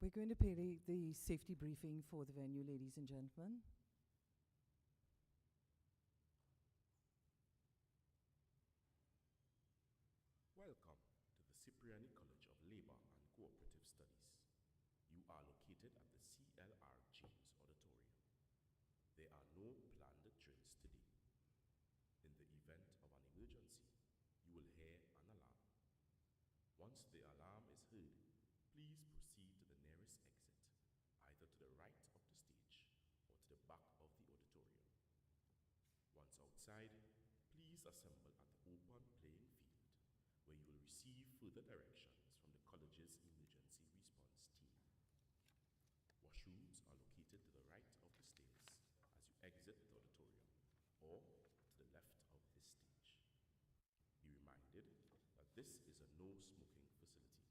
We're going to play the safety briefing for the venue, ladies and gentlemen. Welcome to the Cipriani College of Labor and Cooperative Studies. You are located at the CLR James Auditorium. There are no planned drills today. In the event of an emergency, you will hear an alarm. Once the alarm is heard, please proceed to the nearest exit, either to the right of the stage or to the back of the auditorium. Once outside, please assemble at the open playing field, where you will receive further directions from the college's emergency response team. Washrooms are located to the right of the stairs as you exit the auditorium, or to the left of this stage. Be reminded that this is a no-smoking facility,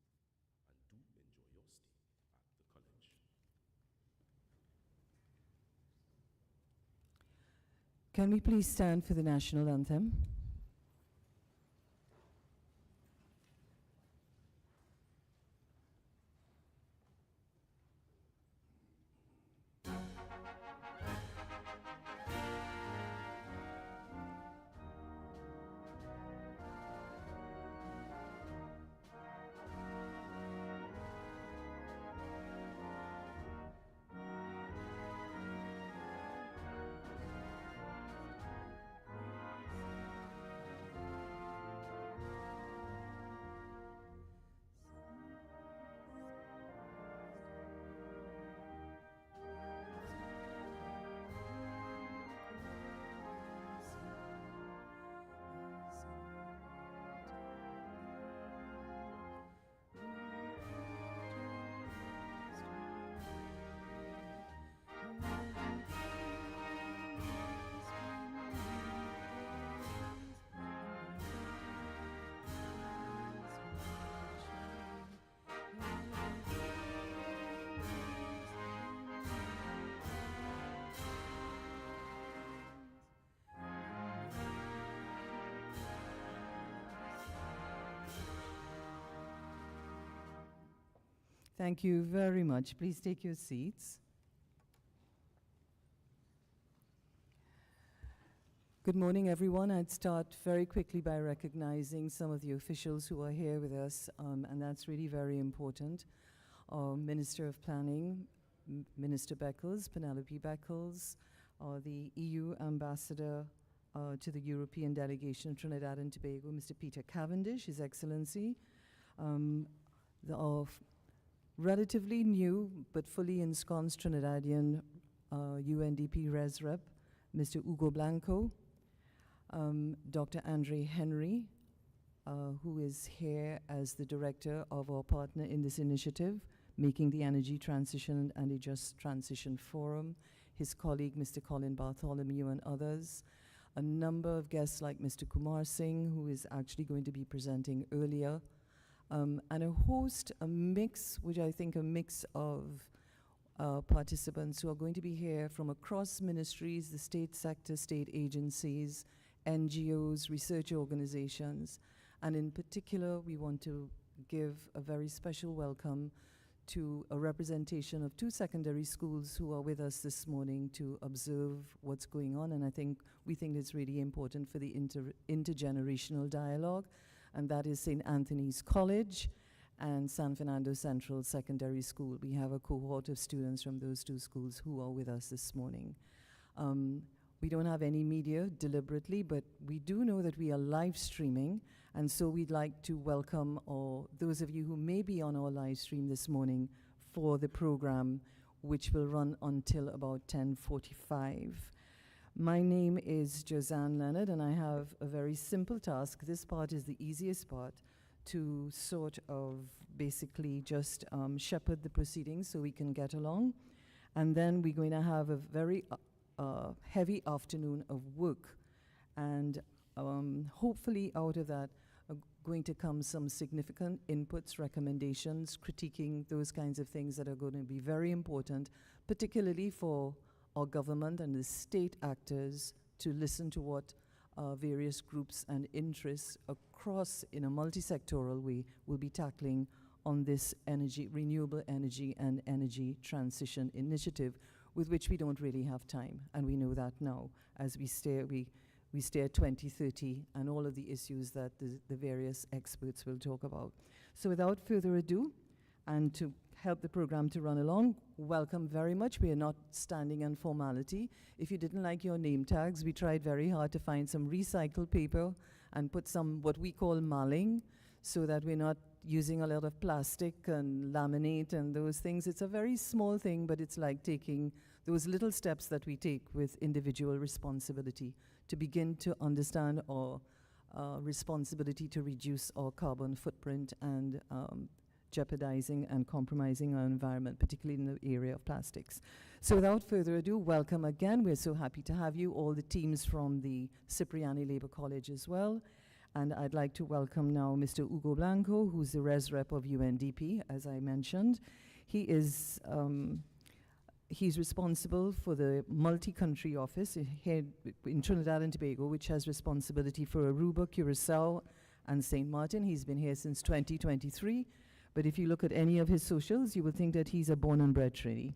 and do enjoy your stay at the college. Can we please stand for the national anthem? Thank you very much. Please take your seats. Good morning, everyone. I'd start very quickly by recognizing some of the officials who are here with us, and that's really very important. Our Minister of Planning, Minister Beckles, Penelope Beckles, the EU Ambassador to the European Delegation of Trinidad and Tobago, Mr. Peter Cavendish, His Excellency, relatively new but fully ensconced Trinidadian UNDP Res Rep, Mr. Hugo Blanco, Dr. Andre Henry, who is here as the director of our partner in this initiative, Making the Energy Transition and a Just Transition Forum, his colleague, Mr. Colin Bartholomew, and others. A number of guests like Mr. Kumar Singh, who is actually going to be presenting earlier, and a host, a mix of participants who are going to be here from across ministries, the state sector, state agencies, NGOs, research organizations, and in particular, we want to give a very special welcome to a representation of 2 secondary schools who are with us this morning to observe what's going on, and we think it's really important for the intergenerational dialogue, and that is St. Anthony's College and San Fernando Central Secondary School. We have a cohort of students from those 2 schools who are with us this morning. We don't have any media deliberately, but we do know that we are live streaming, and so we'd like to welcome those of you who may be on our live stream this morning for the program, which will run until about 10:45. My name is Josanne Leonard, and I have a very simple task. This part is the easiest part, to sort of basically just shepherd the proceedings so we can get along. And then we're going to have a very heavy afternoon of work. And hopefully out of that are going to come some significant inputs, recommendations, critiquing those kinds of things that are going to be very important, particularly for our government and the state actors to listen to what various groups and interests across, in a multi-sectoral way, will be tackling on this renewable energy and energy transition initiative, with which we don't really have time, and we know that now as we stare at 2030 and all of the issues that the various experts will talk about. So without further ado, and to help the program to run along, welcome very much. We are not standing on formality. If you didn't like your name tags, we tried very hard to find some recycled paper and put some what we call malling, so that we're not using a lot of plastic and laminate and those things. It's a very small thing, but it's like taking those little steps that we take with individual responsibility to begin to understand our responsibility to reduce our carbon footprint and jeopardizing and compromising our environment, particularly in the area of plastics. So without further ado, welcome again. We're so happy to have you, all the teams from the Cipriani Labour College as well. And I'd like to welcome now Mr. Ugo Blanco, who's the res rep of UNDP, as I mentioned. He is he's responsible for the multi-country office here in Trinidad and Tobago, which has responsibility for Aruba, Curacao, and St. Martin. He's been here since 2023. But if you look at any of his socials, you will think that he's a born and bred Trini.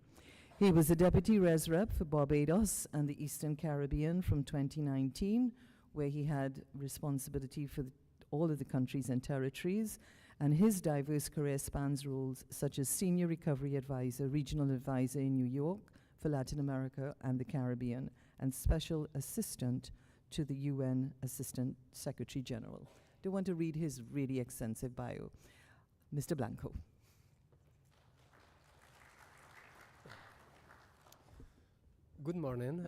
He was the deputy res rep for Barbados and the Eastern Caribbean from 2019, where he had responsibility for all of the countries and territories. And his diverse career spans roles such as Senior Recovery Advisor, Regional Advisor in New York for Latin America and the Caribbean, and Special Assistant to the UN Assistant Secretary General. Don't want to read his really extensive bio. Mr. Blanco. Good morning.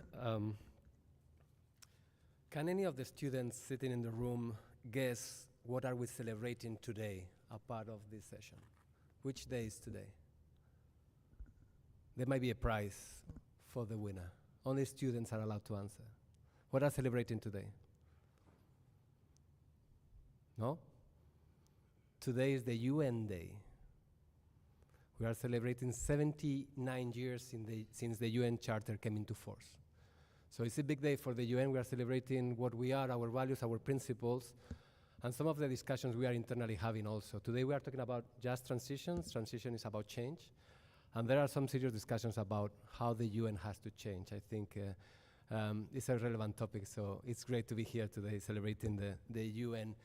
Can any of the students sitting in the room guess what are we celebrating today, a part of this session? Which day is today? There might be a prize for the winner. Only students are allowed to answer. What are celebrating today? No? Today is the UN Day. We are celebrating 79 years since the UN Charter came into force. So it's a big day for the UN. We are celebrating what we are, our values, our principles, and some of the discussions we are internally having also. Today we are talking about just transitions. Transition is about change. And there are some serious discussions about how the UN has to change. I think it's a relevant topic, so it's great to be here today celebrating the UN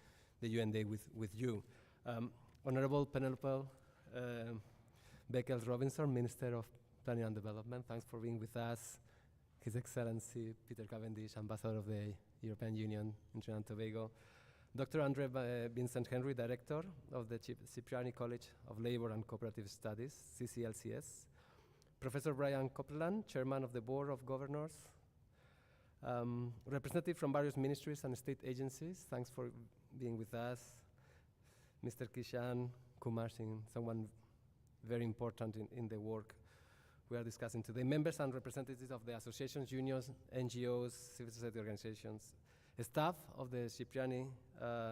Day with you. Honorable Penelope Beckles-Robinson, Minister of Planning and Development, thanks for being with us. His Excellency Peter Cavendish, Ambassador of the European Union in Trinidad and Tobago. Dr. Andre Vincent Henry, Director of the Cipriani College of Labor and Cooperative Studies, CCLCS. Professor Brian Copeland, Chairman of the Board of Governors. Representative from various ministries and state agencies, thanks for being with us. Mr. Kishan Kumar Singh, someone very important in the work we are discussing today. Members and representatives of the associations, unions, NGOs, civil society organizations, staff of the Cipriani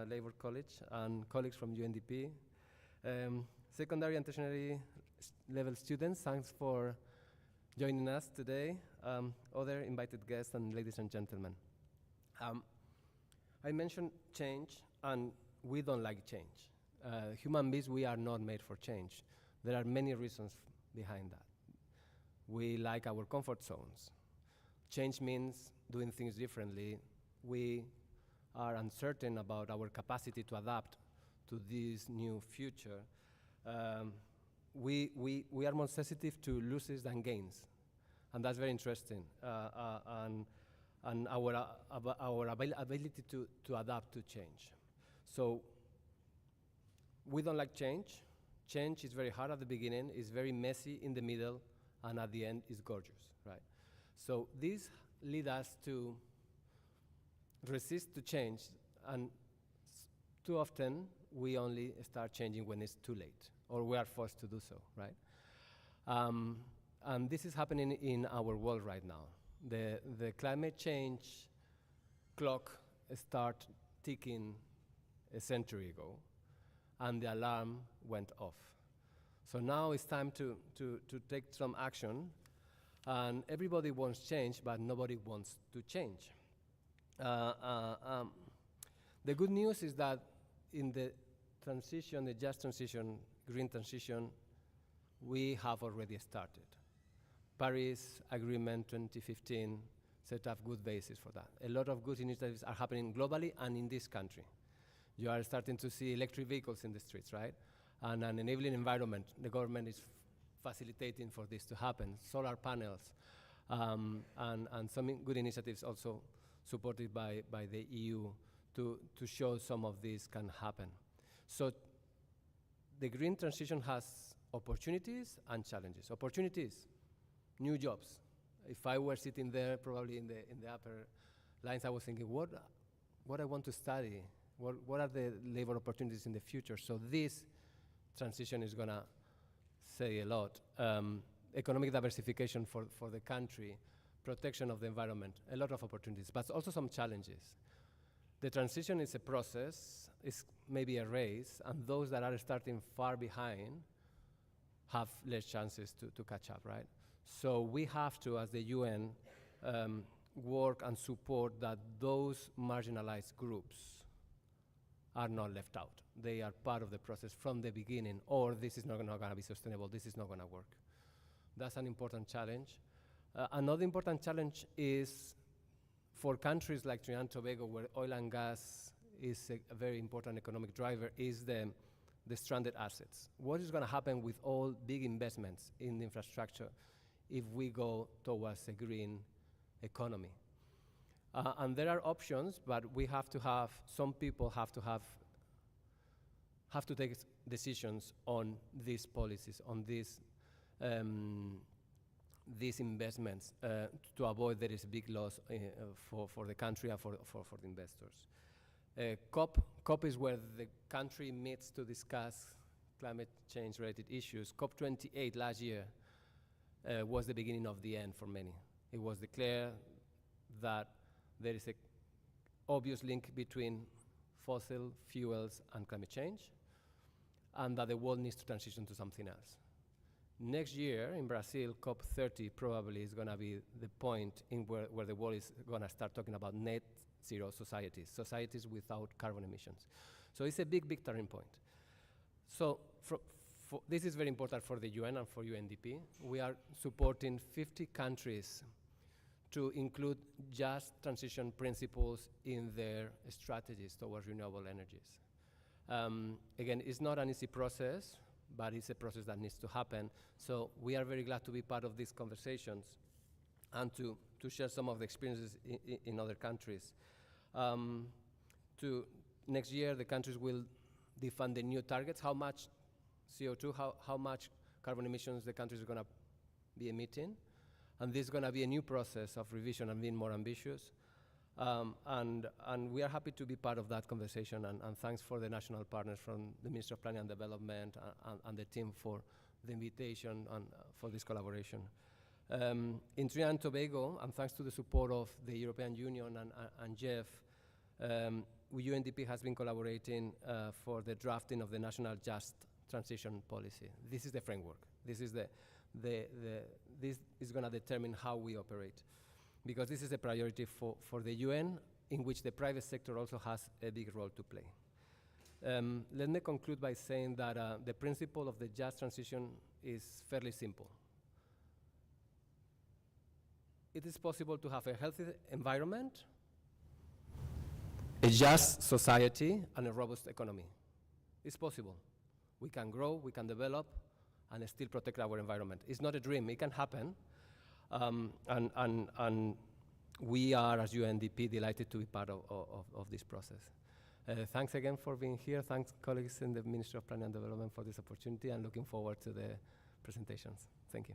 Labour College, and colleagues from UNDP, secondary and tertiary level students, thanks for joining us today, other invited guests, and ladies and gentlemen. I mentioned change, and we don't like change. Human beings, we are not made for change. There are many reasons behind that. We like our comfort zones. Change means doing things differently. We are uncertain about our capacity to adapt to this new future. We are more sensitive to losses than gains, and that's very interesting. And our ability to adapt to change. So we don't like change. Change is very hard at the beginning, is very messy in the middle, and at the end is gorgeous, right? So this leads us to resist to change, and too often we only start changing when it's too late, or we are forced to do so, right? And this is happening in our world right now. The climate change clock started ticking a century ago, and the alarm went off. So now it's time to take some action, and everybody wants change, but nobody wants to change. The good news is that in the transition, the just transition green transition, we have already started. Paris Agreement 2015 set up good basis for that. A lot of good initiatives are happening globally and in this country. You are starting to see electric vehicles in the streets, right? And an enabling environment. The government is facilitating for this to happen. Solar panels, and some good initiatives also supported by the EU to show some of this can happen. So the green transition has opportunities and challenges. Opportunities, new jobs. If I were sitting there, probably in the upper lines, I was thinking, what I want to study? What are the labor opportunities in the future? So this transition is going to say a lot. Economic diversification for the country, protection of the environment, a lot of opportunities, but also some challenges. The transition is a process, it's maybe a race, and those that are starting far behind have less chances to catch up, right? So we have to, as the UN, work and support that those marginalized groups are not left out. They are part of the process from the beginning, or this is not going to be sustainable, this is not going to work. That's an important challenge. Another important challenge is for countries like Trinidad and Tobago, where oil and gas is a very important economic driver, is the stranded assets. What is going to happen with all big investments in infrastructure if we go towards a green economy? And there are options, but we have to have, some people have to take decisions on these policies, on these investments to avoid there is a big loss for the country and for the investors. COP is where the country meets to discuss climate change related issues. COP28 last year was the beginning of the end for many. It was declared that there is an obvious link between fossil fuels and climate change, and that the world needs to transition to something else. Next year in Brazil, COP30 probably is going to be the point in where the world is going to start talking about net zero societies without carbon emissions. So it's a big turning point. So this is very important for the UN and for UNDP. We are supporting 50 countries to include just transition principles in their strategies towards renewable energies. Again, it's not an easy process, but it's a process that needs to happen. So we are very glad to be part of these conversations and to share some of the experiences in other countries. Next year, the countries will define the new targets, how much CO2, how much carbon emissions the countries are going to be emitting. And this is going to be a new process of revision and being more ambitious. And we are happy to be part of that conversation, and thanks for the national partners from the Ministry of Planning and Development and the team for the invitation and for this collaboration. In Trinidad and Tobago, and thanks to the support of the European Union and Jeff, UNDP has been collaborating for the drafting of the National Just Transition Policy. This is the framework. This is this is going to determine how we operate, because this is a priority for the UN, in which the private sector also has a big role to play. Let me conclude by saying that the principle of the just transition is fairly simple. It is possible to have a healthy environment, a just society, and a robust economy. It's possible. We can grow, we can develop, and still protect our environment. It's not a dream, it can happen. And we are, as UNDP, delighted to be part of this process. Thanks again for being here. Thanks, colleagues in the Ministry of Planning and Development, for this opportunity, and looking forward to the presentations. Thank you.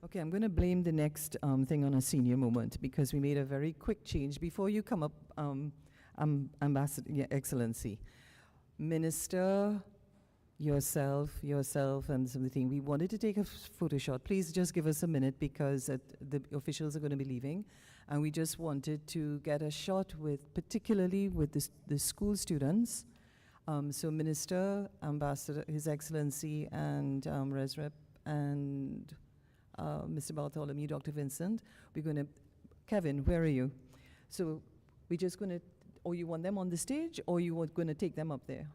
Okay, I'm going to blame the next thing on a senior moment, because we made a very quick change. Before you come up, Ambassador, Excellency, Minister, yourself, and something, we wanted to take a photo shot. Please just give us a minute, because the officials are going to be leaving, and we just wanted to get a shot with, particularly with the school students. So Minister, Ambassador, His Excellency, and Res Rep, and Mr. Bartholomew, Dr. Vincent, we're going to Kevin, where are you? So we're just going to, or you want them on the stage, or you were going to take them up there?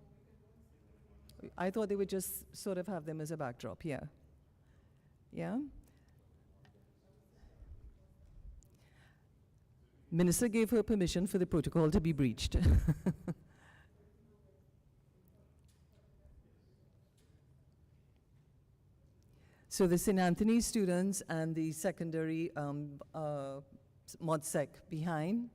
I thought they would just sort of have them as a backdrop, yeah. Yeah? Minister gave her permission for the protocol to be breached. So the St. Anthony students and the secondary mod sec behind.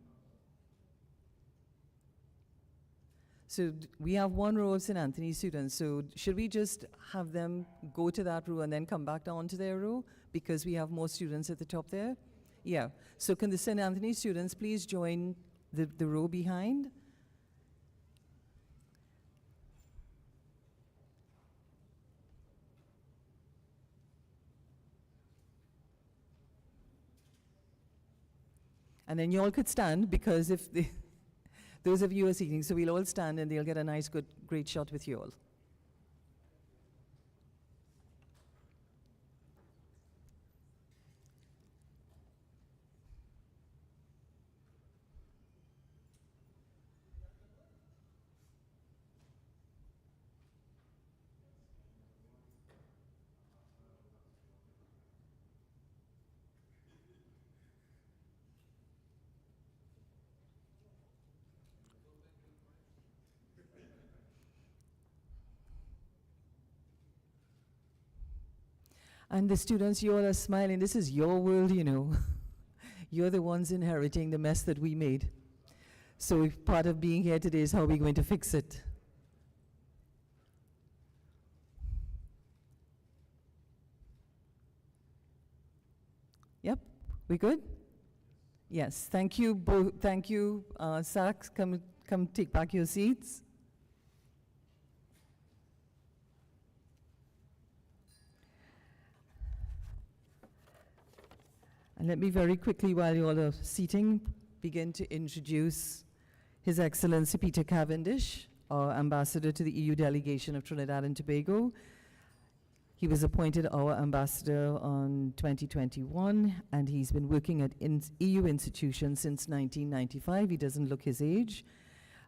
So we have one row of St. Anthony students. So should we just have them go to that row and then come back down to their row because we have more students at the top there? Yeah. So can the St. Anthony students please join the row behind? And then you all could stand because if those of you who are seating, so we'll all stand and they'll get a nice, good, great shot with you all. And the students, you all are smiling. This is your world, you know. You're the ones inheriting the mess that we made. So if part of being here today is how we're going to fix it. Yep, we good? Yes, thank you both. Thank you, Sax. Come take back your seats. And let me very quickly, while you all are seating, begin to introduce His Excellency Peter Cavendish, our ambassador to the EU delegation of Trinidad and Tobago. He was appointed our ambassador on 2021, and he's been working at EU institutions since 1995. He doesn't look his age.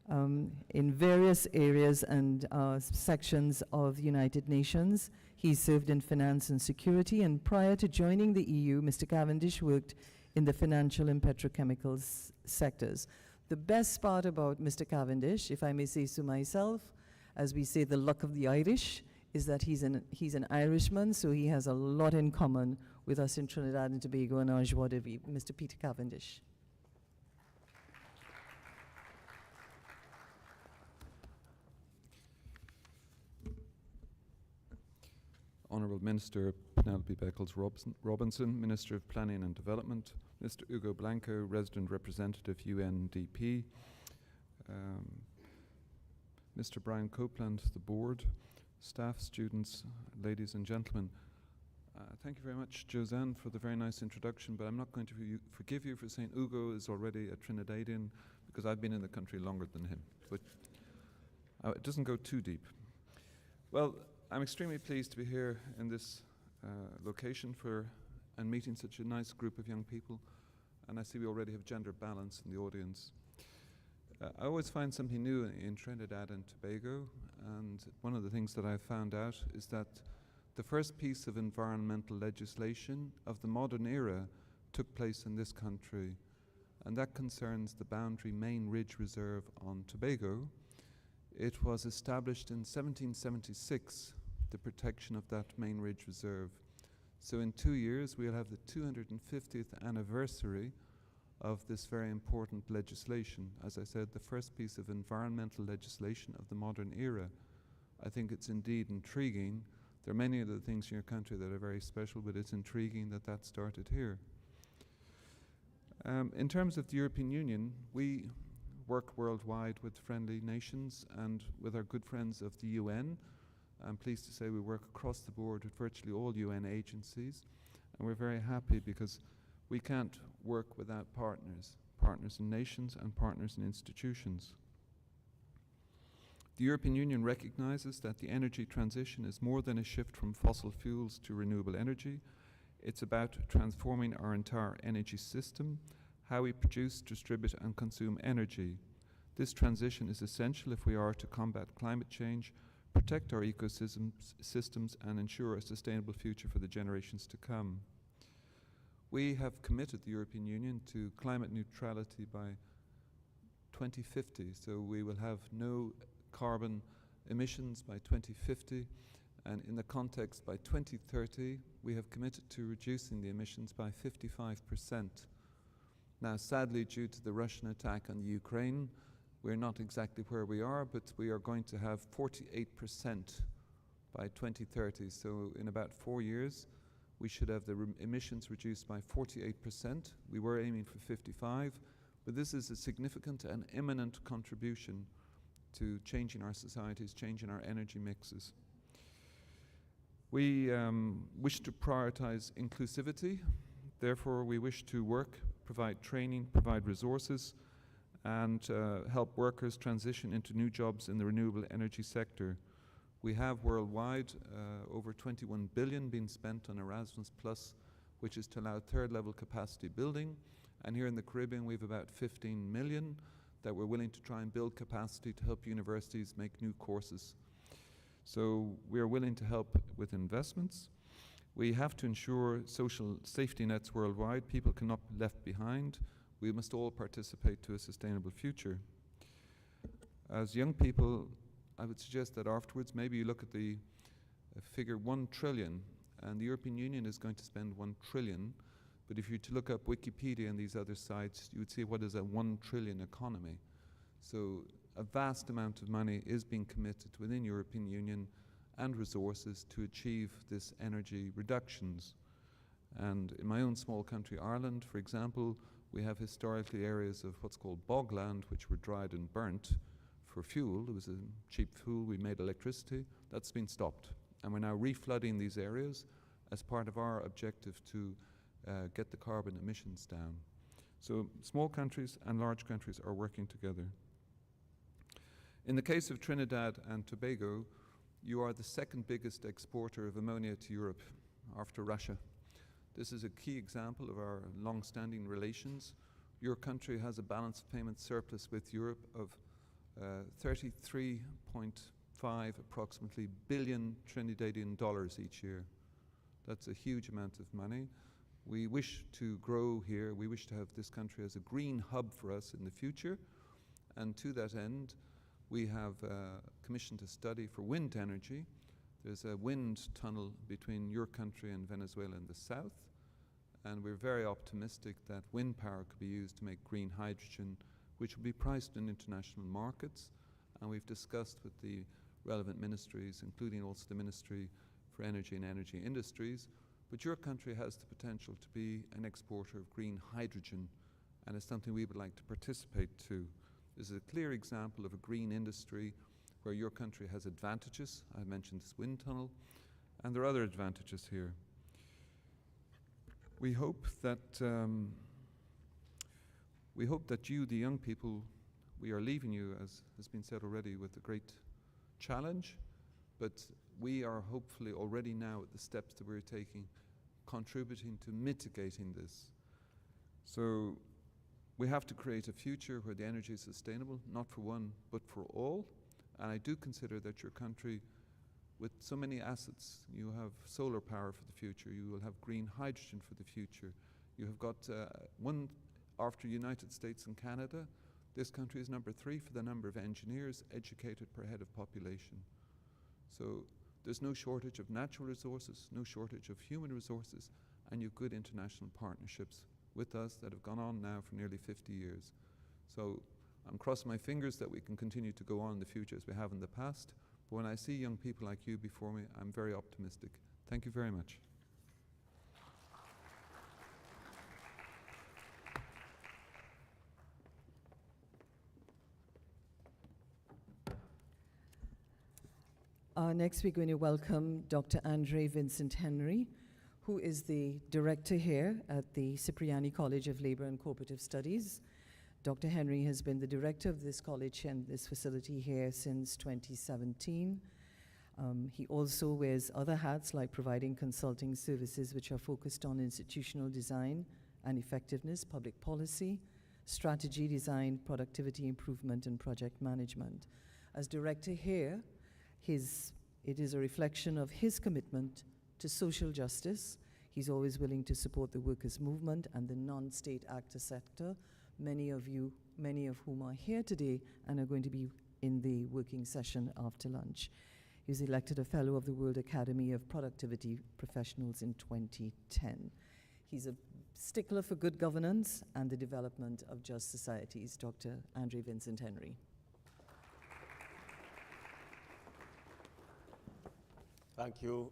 In various areas and sections of the United Nations. He served in finance and security, and prior to joining the EU, Mr. Cavendish worked in the financial and petrochemicals sectors. The best part about Mr. Cavendish, if I may say so myself, as we say the luck of the Irish, is that he's an Irishman, so he has a lot in common with us in Trinidad and Tobago and our joie de vivre. Mr. Peter Cavendish. Honourable Minister Penelope Beckles-Robinson, Minister of Planning and Development, Mr. Ugo Blanco, Resident Representative UNDP, Mr. Brian Copeland, the Board, staff, students, ladies and gentlemen. Thank you very much, Josanne, for the very nice introduction, but I'm not going to forgive you for saying Ugo is already a Trinidadian because I've been in the country longer than him, but it doesn't go too deep. Well, I'm extremely pleased to be here in this location and meeting such a nice group of young people, and I see we already have gender balance in the audience. I always find something new in Trinidad and Tobago, and one of the things that I've found out is that the first piece of environmental legislation of the modern era took place in this country, and that concerns the Boundary Main Ridge Reserve on Tobago. It was established in 1776, the protection of that Main Ridge Reserve. So in 2 years, we'll have the 250th anniversary of this very important legislation. As I said, the first piece of environmental legislation of the modern era. I think it's indeed intriguing. There are many other things in your country that are very special, but it's intriguing that that started here. In terms of the European Union, we work worldwide with friendly nations and with our good friends of the UN. I'm pleased to say we work across the board with virtually all UN agencies, and we're very happy because we can't work without partners in nations and partners in institutions. The European Union recognizes that the energy transition is more than a shift from fossil fuels to renewable energy. It's about transforming our entire energy system, how we produce, distribute and consume energy. This transition is essential if we are to combat climate change, protect our ecosystems and ensure a sustainable future for the generations to come. We have committed the European Union to climate neutrality by 2050, so we will have no carbon emissions by 2050, and in the context by 2030 we have committed to reducing the emissions by 55%. Now sadly, due to the Russian attack on Ukraine, we're not exactly where we are, but we are going to have 48% by 2030, so in about 4 years we should have the emissions reduced by 48%. We were aiming for 55, but this is a significant and imminent contribution to changing our societies, changing our energy mixes. We wish to prioritize inclusivity. Therefore, we wish to work, provide training, provide resources, and help workers transition into new jobs in the renewable energy sector. We have worldwide over 21 billion being spent on Erasmus+, which is to allow third-level capacity building. And here in the Caribbean, we have about 15 million that we're willing to try and build capacity to help universities make new courses. So we are willing to help with investments. We have to ensure social safety nets worldwide. People cannot be left behind. We must all participate to a sustainable future. As young people, I would suggest that afterwards maybe you look at the figure 1 trillion, and the European Union is going to spend 1 trillion, but if you were to look up Wikipedia and these other sites, you would see what is a 1 trillion economy. So a vast amount of money is being committed within European Union and resources to achieve this energy reductions. And in my own small country, Ireland, for example, we have historically areas of what's called bogland, which were dried and burnt for fuel. It was a cheap fuel, we made electricity. That's been stopped. And we're now reflooding these areas as part of our objective to get the carbon emissions down. So small countries and large countries are working together. In the case of Trinidad and Tobago, you are the second biggest exporter of ammonia to Europe after Russia. This is a key example of our long-standing relations. Your country has a balance of payment surplus with Europe of 33.5 approximately billion Trinidadian dollars each year. That's a huge amount of money. We wish to grow here. We wish to have this country as a green hub for us in the future. And to that end, we have commissioned a study for wind energy. There's a wind tunnel between your country and Venezuela in the south. And we're very optimistic that wind power could be used to make green hydrogen, which will be priced in international markets. And we've discussed with the relevant ministries, including also the Ministry for Energy and Energy Industries. But your country has the potential to be an exporter of green hydrogen, and it's something we would like to participate to. This is a clear example of a green industry where your country has advantages. I mentioned this wind tunnel, and there are other advantages here. We hope that you, the young people, we are leaving you, as has been said already, with a great challenge, but we are hopefully already now at the steps that we're taking, contributing to mitigating this. So we have to create a future where the energy is sustainable, not for one, but for all. And I do consider that your country, with so many assets, you have solar power for the future, you will have green hydrogen for the future. You have got one, after United States and Canada, this country is number 3 for the number of engineers educated per head of population. So there's no shortage of natural resources, no shortage of human resources, and you have good international partnerships with us that have gone on now for nearly 50 years. So I'm crossing my fingers that we can continue to go on in the future as we have in the past. But when I see young people like you before me, I'm very optimistic. Thank you very much. Next, we're going to welcome Dr. Andre Vincent Henry, who is the director here at the Cipriani College of Labor and Cooperative Studies. Dr. Henry has been the director of this college and this facility here since 2017. He also wears other hats like providing consulting services which are focused on institutional design and effectiveness, public policy, strategy design, productivity improvement, and project management. As director here, it is a reflection of his commitment to social justice. He's always willing to support the workers' movement and the non-state actor sector, many of whom are here today and are going to be in the working session after lunch. He was elected a Fellow of the World Academy of Productivity Professionals in 2010. He's a stickler for good governance and the development of just societies. Dr. Andre Vincent Henry. Thank you.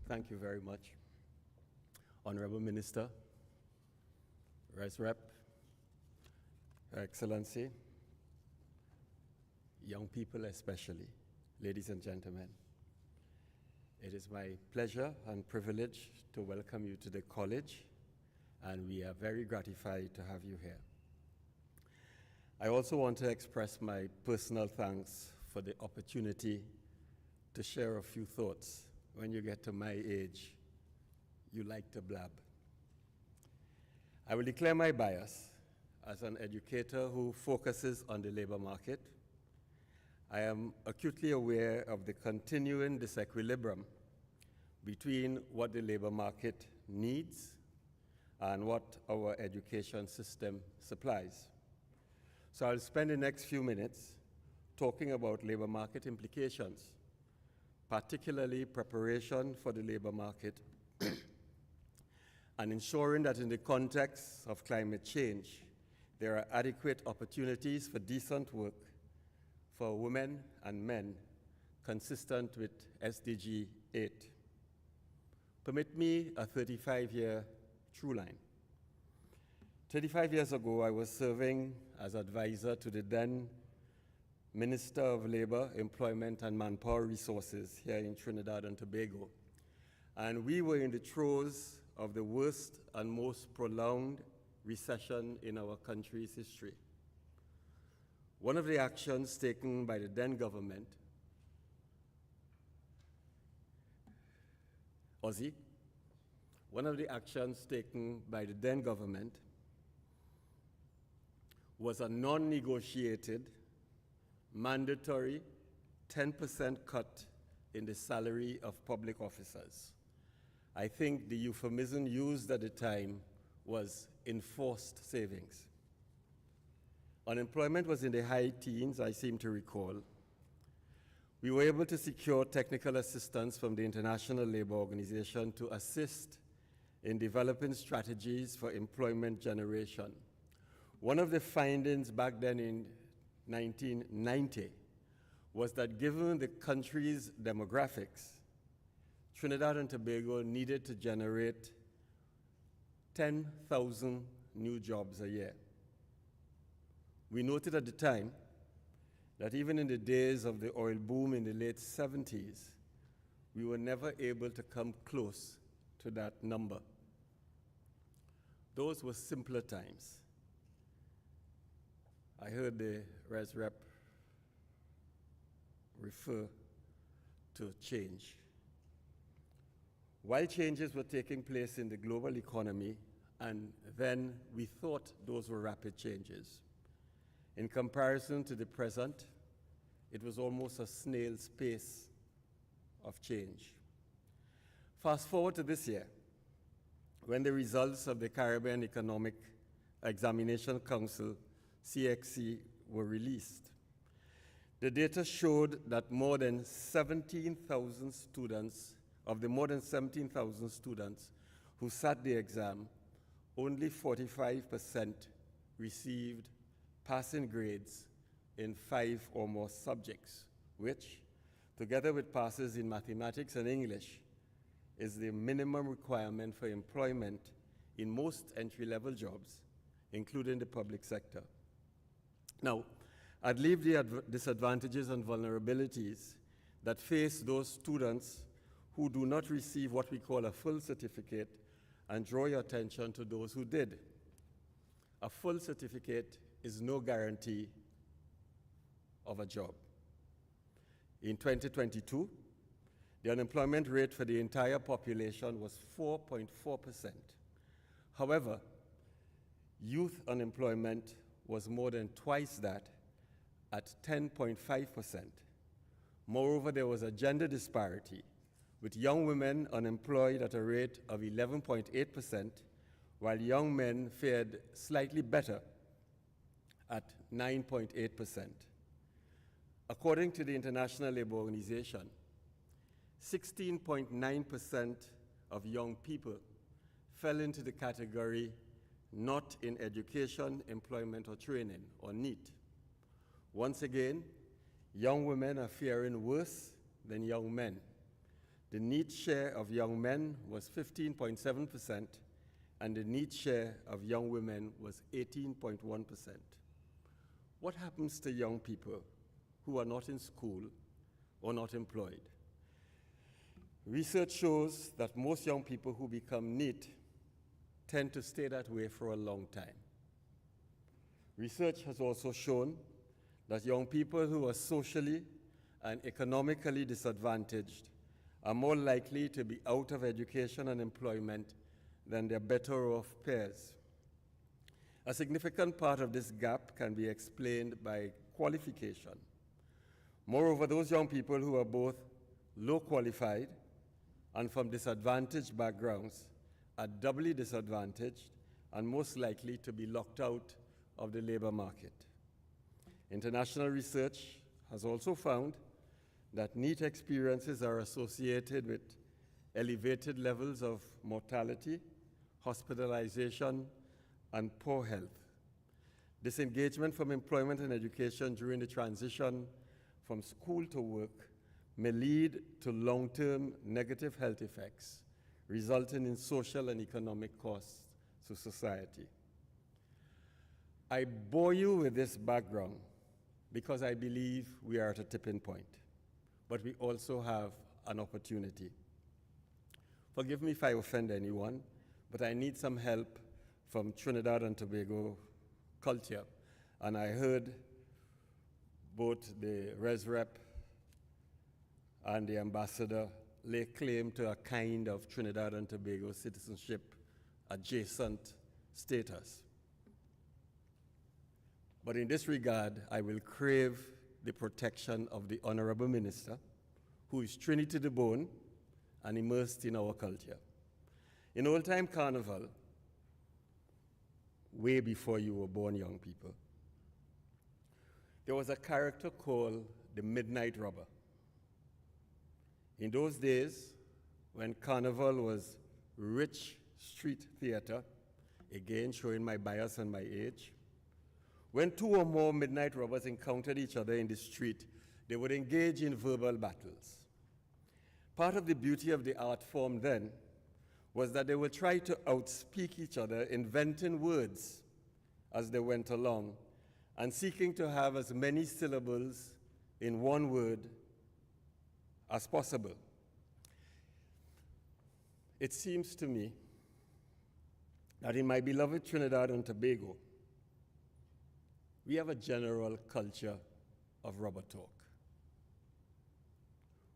Thank you very much. Honorable Minister, Res Rep, Your Excellency, young people especially, ladies and gentlemen, it is my pleasure and privilege to welcome you to the college, and we are very gratified to have you here. I also want to express my personal thanks for the opportunity to share a few thoughts. When you get to my age, you like to blab. I will declare my bias as an educator who focuses on the labor market. I am acutely aware of the continuing disequilibrium between what the labor market needs and what our education system supplies. So I'll spend the next few minutes talking about labor market implications, particularly preparation for the labor market and ensuring that in the context of climate change, there are adequate opportunities for decent work for women and men consistent with SDG 8. Permit me a 35-year true line. 35 years ago, I was serving as advisor to the then Minister of Labor, Employment and Manpower Resources here in Trinidad and Tobago. And we were in the throes of the worst and most prolonged recession in our country's history. One of the actions taken by the then government, one of the actions taken by the then government was a non-negotiated, mandatory 10% cut in the salary of public officers. I think the euphemism used at the time was enforced savings. Unemployment was in the high teens, I seem to recall. We were able to secure technical assistance from the International Labour Organization to assist in developing strategies for employment generation. One of the findings back then in 1990 was that given the country's demographics, Trinidad and Tobago needed to generate 10,000 new jobs a year. We noted at the time that even in the days of the oil boom in the late 70s, we were never able to come close to that number. Those were simpler times. I heard the Res Rep refer to change. While changes were taking place in the global economy, and then we thought those were rapid changes, in comparison to the present, it was almost a snail's pace of change. Fast forward to this year, when the results of the Caribbean Economic Examination Council, CXC, were released. The data showed that more than 17,000 students, of the more than 17,000 students who sat the exam, only 45% received passing grades in 5 or more subjects, which, together with passes in mathematics and English, is the minimum requirement for employment in most entry-level jobs, including the public sector. Now, I'd leave the disadvantages and vulnerabilities that face those students who do not receive what we call a full certificate and draw your attention to those who did. A full certificate is no guarantee of a job. In 2022, the unemployment rate for the entire population was 4.4%. However, Youth unemployment was more than twice that, at 10.5%. Moreover, there was a gender disparity, with young women unemployed at a rate of 11.8%, while young men fared slightly better at 9.8%. According to the International Labour Organization, 16.9% of young people fell into the category not in education, employment, or training, or NEET. Once again, young women are faring worse than young men. The NEET share of young men was 15.7%, and the NEET share of young women was 18.1%. What happens to young people who are not in school or not employed? Research shows that most young people who become NEET tend to stay that way for a long time. Research has also shown that young people who are socially and economically disadvantaged are more likely to be out of education and employment than their better off peers. A significant part of this gap can be explained by qualification. Moreover, those young people who are both low qualified and from disadvantaged backgrounds are doubly disadvantaged and most likely to be locked out of the labor market. International research has also found that NEET experiences are associated with elevated levels of mortality, hospitalization, and poor health. Disengagement from employment and education during the transition from school to work may lead to long-term negative health effects, resulting in social and economic costs to society. I bore you with this background because I believe we are at a tipping point, but we also have an opportunity. Forgive me if I offend anyone, but I need some help from Trinidad and Tobago culture. And I heard both the Res Rep and the ambassador lay claim to a kind of Trinidad and Tobago citizenship adjacent status. But in this regard, I will crave the protection of the Honorable Minister, who is Trini to the bone and immersed in our culture. In old-time carnival, way before you were born, young people, there was a character called the Midnight Robber. In those days, when carnival was rich street theater, again showing my bias and my age, when two or more midnight robbers encountered each other in the street, they would engage in verbal battles. Part of the beauty of the art form then was that they would try to outspeak each other, inventing words as they went along, and seeking to have as many syllables in one word as possible. It seems to me that in my beloved Trinidad and Tobago, we have a general culture of rubber talk,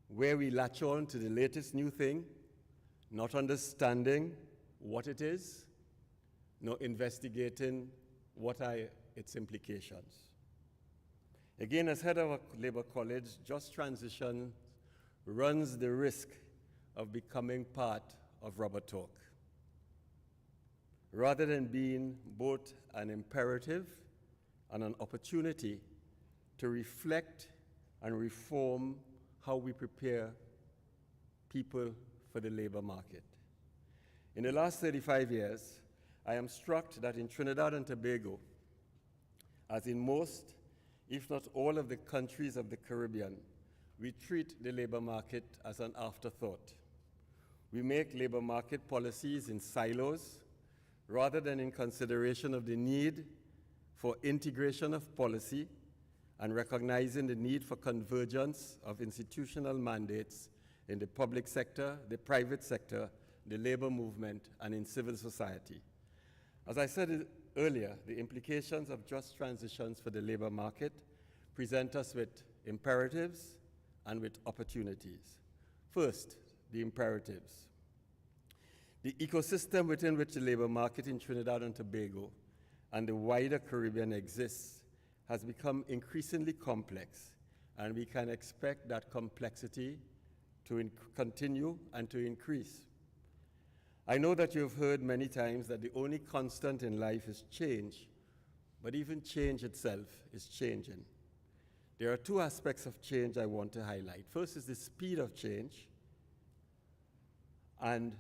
where we latch on to the latest new thing, not understanding what it is, nor investigating what are its implications. Again, as head of a labor college, just transition runs the risk of becoming part of rubber talk, rather than being both an imperative and an opportunity to reflect and reform how we prepare people for the labor market. In the last 35 years, I am struck that in Trinidad and Tobago, as in most, if not all of the countries of the Caribbean, we treat the labor market as an afterthought. We make labor market policies in silos rather than in consideration of the need for integration of policy and recognizing the need for convergence of institutional mandates in the public sector, the private sector, the labor movement, and in civil society. As I said earlier, the implications of just transitions for the labor market present us with imperatives and with opportunities. First, the imperatives. The ecosystem within which the labor market in Trinidad and Tobago and the wider Caribbean exists has become increasingly complex, and we can expect that complexity to continue and to increase. I know that you've heard many times that the only constant in life is change, but even change itself is changing. There are two aspects of change I want to highlight. First is the speed of change, and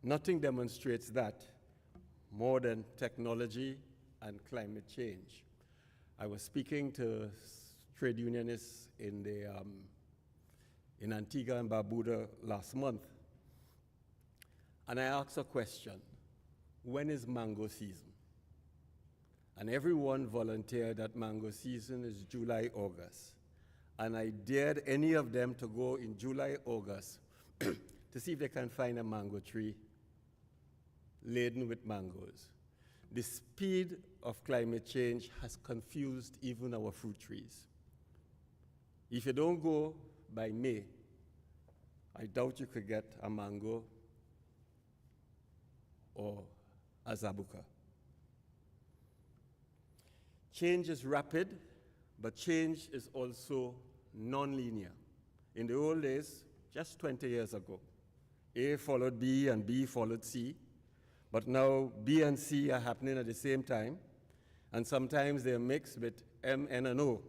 nothing demonstrates that more than technology and climate change. I was speaking to trade unionists in Antigua and Barbuda last month, and I asked a question: when is mango season? And everyone volunteered that mango season is July, August. And I dared any of them to go in July, August to see if they can find a mango tree laden with mangoes. The speed of climate change has confused even our fruit trees. If you don't go by May, I doubt you could get a mango or a zabuka. Change is rapid, but change is also non-linear. In the old days, just 20 years ago, A followed B and B followed C, but now B and C are happening at the same time, and sometimes they're mixed with M, N, and O.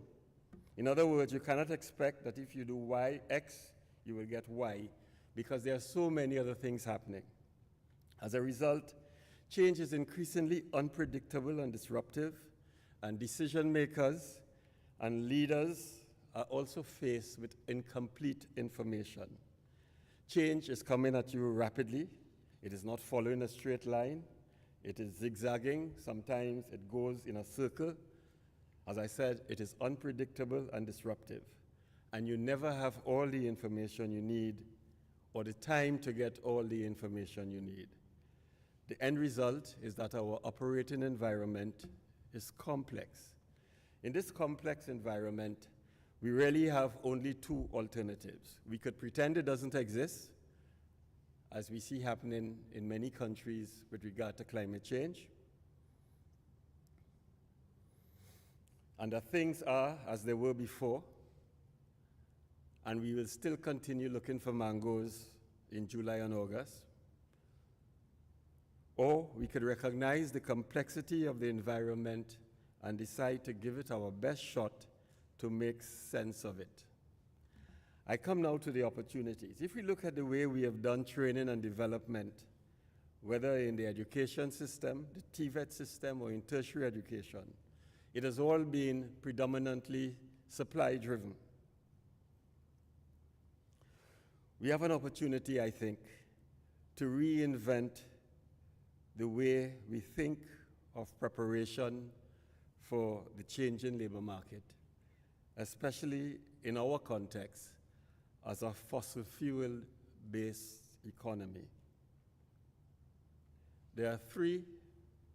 In other words, you cannot expect that if you do Y, X, you will get Y, because there are so many other things happening. As a result, change is increasingly unpredictable and disruptive, and decision makers and leaders are also faced with incomplete information. Change is coming at you rapidly. It is not following a straight line. It is zigzagging. Sometimes it goes in a circle. As I said, it is unpredictable and disruptive. And you never have all the information you need or the time to get all the information you need. The end result is that our operating environment is complex. In this complex environment, we really have only two alternatives. We could pretend it doesn't exist, as we see happening in many countries with regard to climate change, and that things are as they were before, and we will still continue looking for mangoes in July and August. Or we could recognize the complexity of the environment and decide to give it our best shot to make sense of it. I come now to the opportunities. If we look at the way we have done training and development, whether in the education system, the TVET system, or in tertiary education, it has all been predominantly supply-driven. We have an opportunity, I think, to reinvent the way we think of preparation for the changing labor market, especially in our context as a fossil fuel-based economy. There are three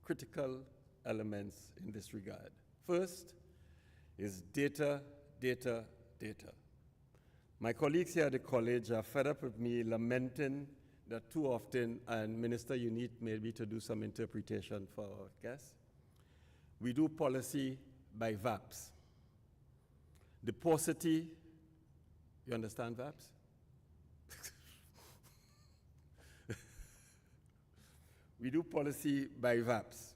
critical elements in this regard. First is data, data, data. My colleagues here at the college are fed up with me lamenting that too often, and Minister, you need maybe to do some interpretation for our guests, we do policy by VAPs. The paucity, you understand VAPs? We do policy by VAPs.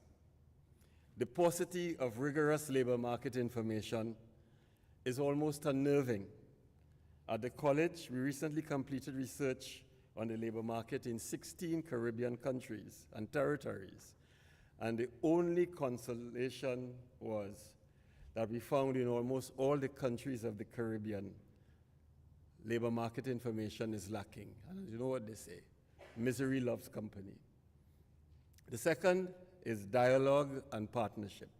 The paucity of rigorous labor market information is almost unnerving. At the college, we recently completed research on the labor market in 16 Caribbean countries and territories. And the only consolation was that we found in almost all the countries of the Caribbean, labor market information is lacking. And you know what they say, misery loves company. The second is dialogue and partnership.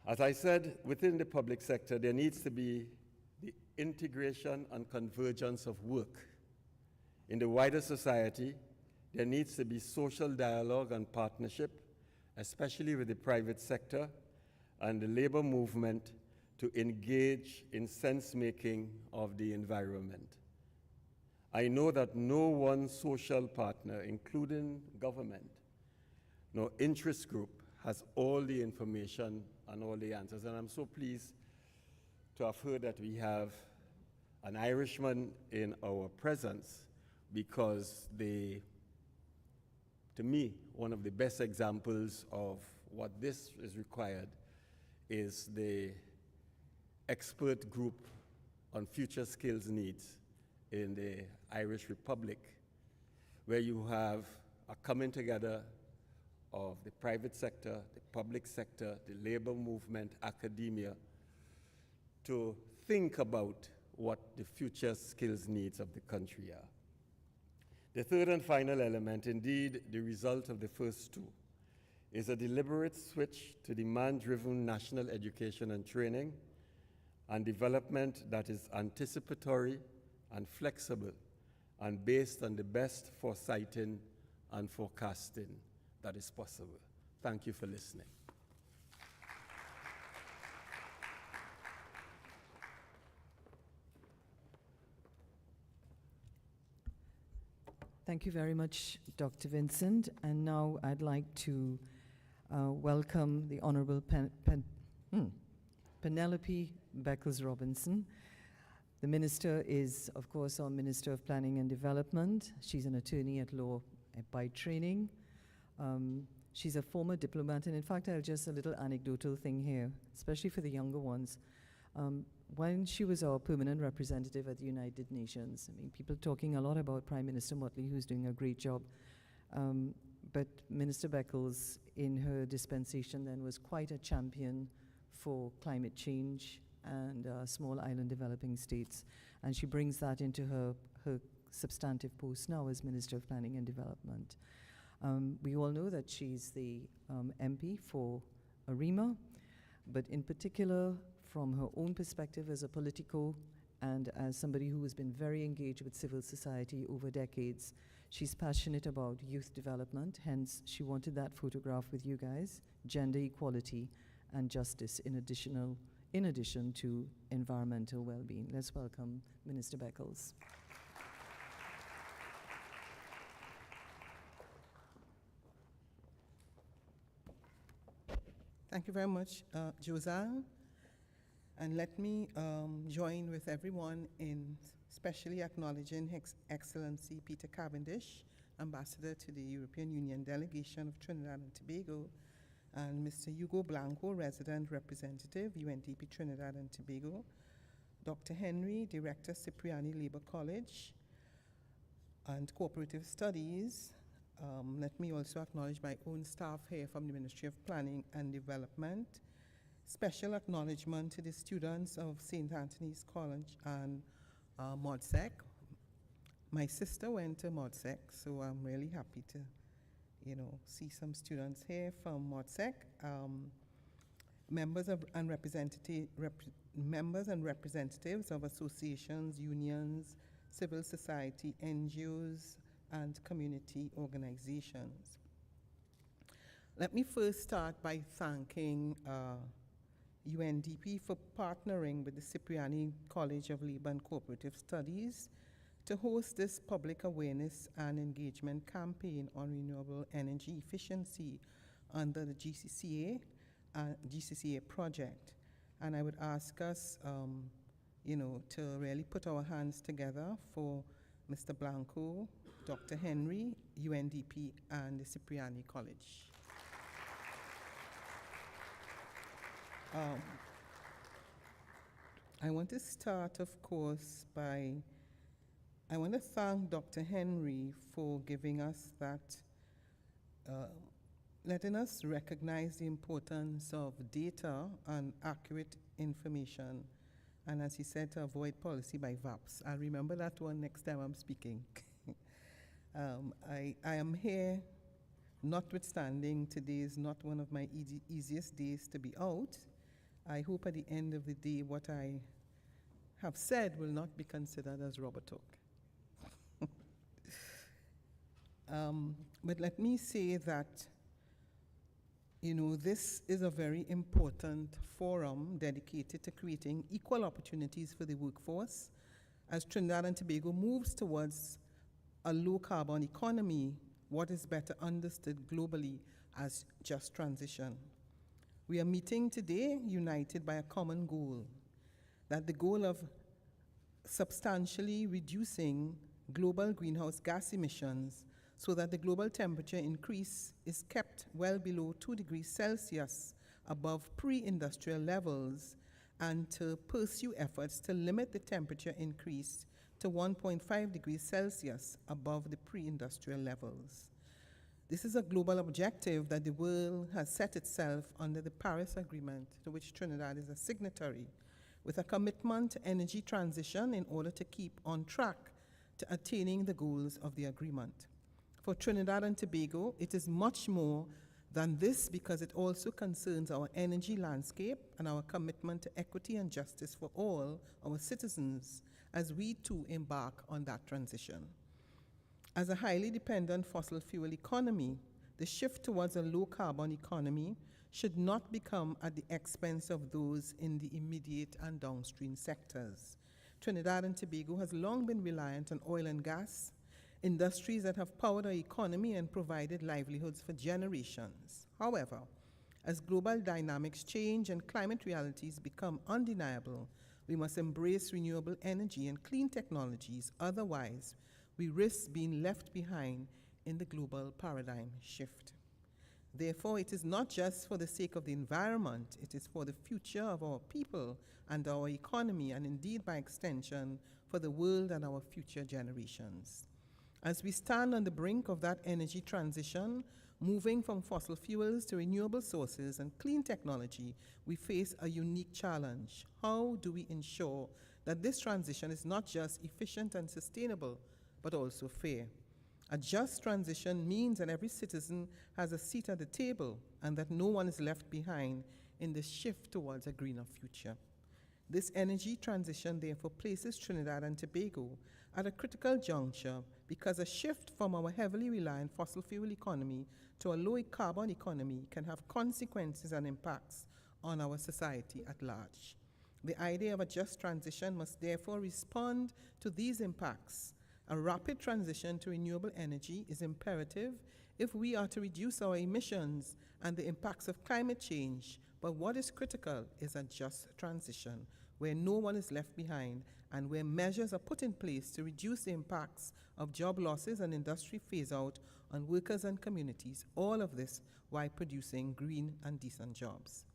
As I said, within the public sector, there needs to be the integration and convergence of work. In the wider society, there needs to be social dialogue and partnership, especially with the private sector and the labor movement, to engage in sense-making of the environment. I know that no one social partner, including government, no interest group has all the information and all the answers. And I'm so pleased to have heard that we have an Irishman in our presence, because they, to me, one of the best examples of what this is required is the expert group on future skills needs in the Irish Republic, where you have a coming together of the private sector, the public sector, the labor movement, academia, to think about what the future skills needs of the country are. The third and final element, indeed the result of the first two, is a deliberate switch to demand-driven national education and training and development that is anticipatory and flexible and based on the best foresighting and forecasting that is possible. Thank you for listening. Thank you very much, Dr. Vincent. And now I'd like to welcome the Honorable Penelope Beckles-Robinson. The minister is, of course, our Minister of Planning and Development. She's an attorney at law by training. She's a former diplomat, and in fact, I'll just a little anecdotal thing here, especially for the younger ones. When she was our permanent representative at the United Nations, I mean, people talking a lot about Prime Minister Motley, who's doing a great job. But Minister Beckles, in her dispensation then, was quite a champion for climate change and small island developing states. And she brings that into her substantive post now as Minister of Planning and Development. We all know that she's the MP for Arima, but in particular, from her own perspective as a politico and as somebody who has been very engaged with civil society over decades, she's passionate about youth development, hence she wanted that photograph with you guys, gender equality and justice in addition to environmental well-being. Let's welcome Minister Beckles. Thank you very much, Josanne. And let me join with everyone in specially acknowledging His Excellency Peter Cavendish, Ambassador to the European Union Delegation of Trinidad and Tobago, and Mr. Hugo Blanco, Resident Representative, UNDP Trinidad and Tobago, Dr. Henry, Director, Cipriani Labor College and Cooperative Studies. Let me also acknowledge my own staff here from the Ministry of Planning and Development. Special acknowledgement to the students of St. Anthony's College and ModSec. My sister went to ModSec, so I'm really happy to, see some students here from ModSec. Members and representatives of associations, unions, civil society, NGOs, and community organizations. Let me first start by thanking UNDP for partnering with the Cipriani College of Labor and Cooperative Studies to host this public awareness and engagement campaign on renewable energy efficiency under the GCCA project. And I would ask us, to really put our hands together for Mr. Blanco, Dr. Henry, UNDP, and the Cipriani College. I want to start, of course, I want to thank Dr. Henry for giving us that, letting us recognize the importance of data and accurate information. And as he said, to avoid policy by VAPs. I'll remember that one next time I'm speaking. I am here, notwithstanding today is not one of my easiest days to be out. I hope at the end of the day what I have said will not be considered as rubber talk. But let me say that, this is a very important forum dedicated to creating equal opportunities for the workforce as Trinidad and Tobago moves towards a low-carbon economy. What is better understood globally as just transition. We are meeting today united by a common goal, that the goal of substantially reducing global greenhouse gas emissions so that the global temperature increase is kept well below 2 degrees Celsius above pre-industrial levels, and to pursue efforts to limit the temperature increase to 1.5 degrees Celsius above the pre-industrial levels. This is a global objective that the world has set itself under the Paris Agreement, to which Trinidad is a signatory, with a commitment to energy transition in order to keep on track to attaining the goals of the agreement. For Trinidad and Tobago, it is much more than this because it also concerns our energy landscape and our commitment to equity and justice for all our citizens as we too embark on that transition. As a highly dependent fossil fuel economy, the shift towards a low-carbon economy should not become at the expense of those in the immediate and downstream sectors. Trinidad and Tobago has long been reliant on oil and gas, industries that have powered our economy and provided livelihoods for generations. However, as global dynamics change and climate realities become undeniable, we must embrace renewable energy and clean technologies. Otherwise, we risk being left behind in the global paradigm shift. Therefore, it is not just for the sake of the environment, it is for the future of our people and our economy, and indeed by extension, for the world and our future generations. As we stand on the brink of that energy transition, moving from fossil fuels to renewable sources and clean technology, we face a unique challenge. How do we ensure that this transition is not just efficient and sustainable, but also fair? A just transition means that every citizen has a seat at the table and that no one is left behind in the shift towards a greener future. This energy transition therefore places Trinidad and Tobago at a critical juncture because a shift from our heavily reliant fossil fuel economy to a low carbon economy can have consequences and impacts on our society at large. The idea of a just transition must therefore respond to these impacts. A rapid transition to renewable energy is imperative if we are to reduce our emissions and the impacts of climate change. But what is critical is a just transition, where no one is left behind and where measures are put in place to reduce the impacts of job losses and industry phase-out on workers and communities, all of this while producing green and decent jobs.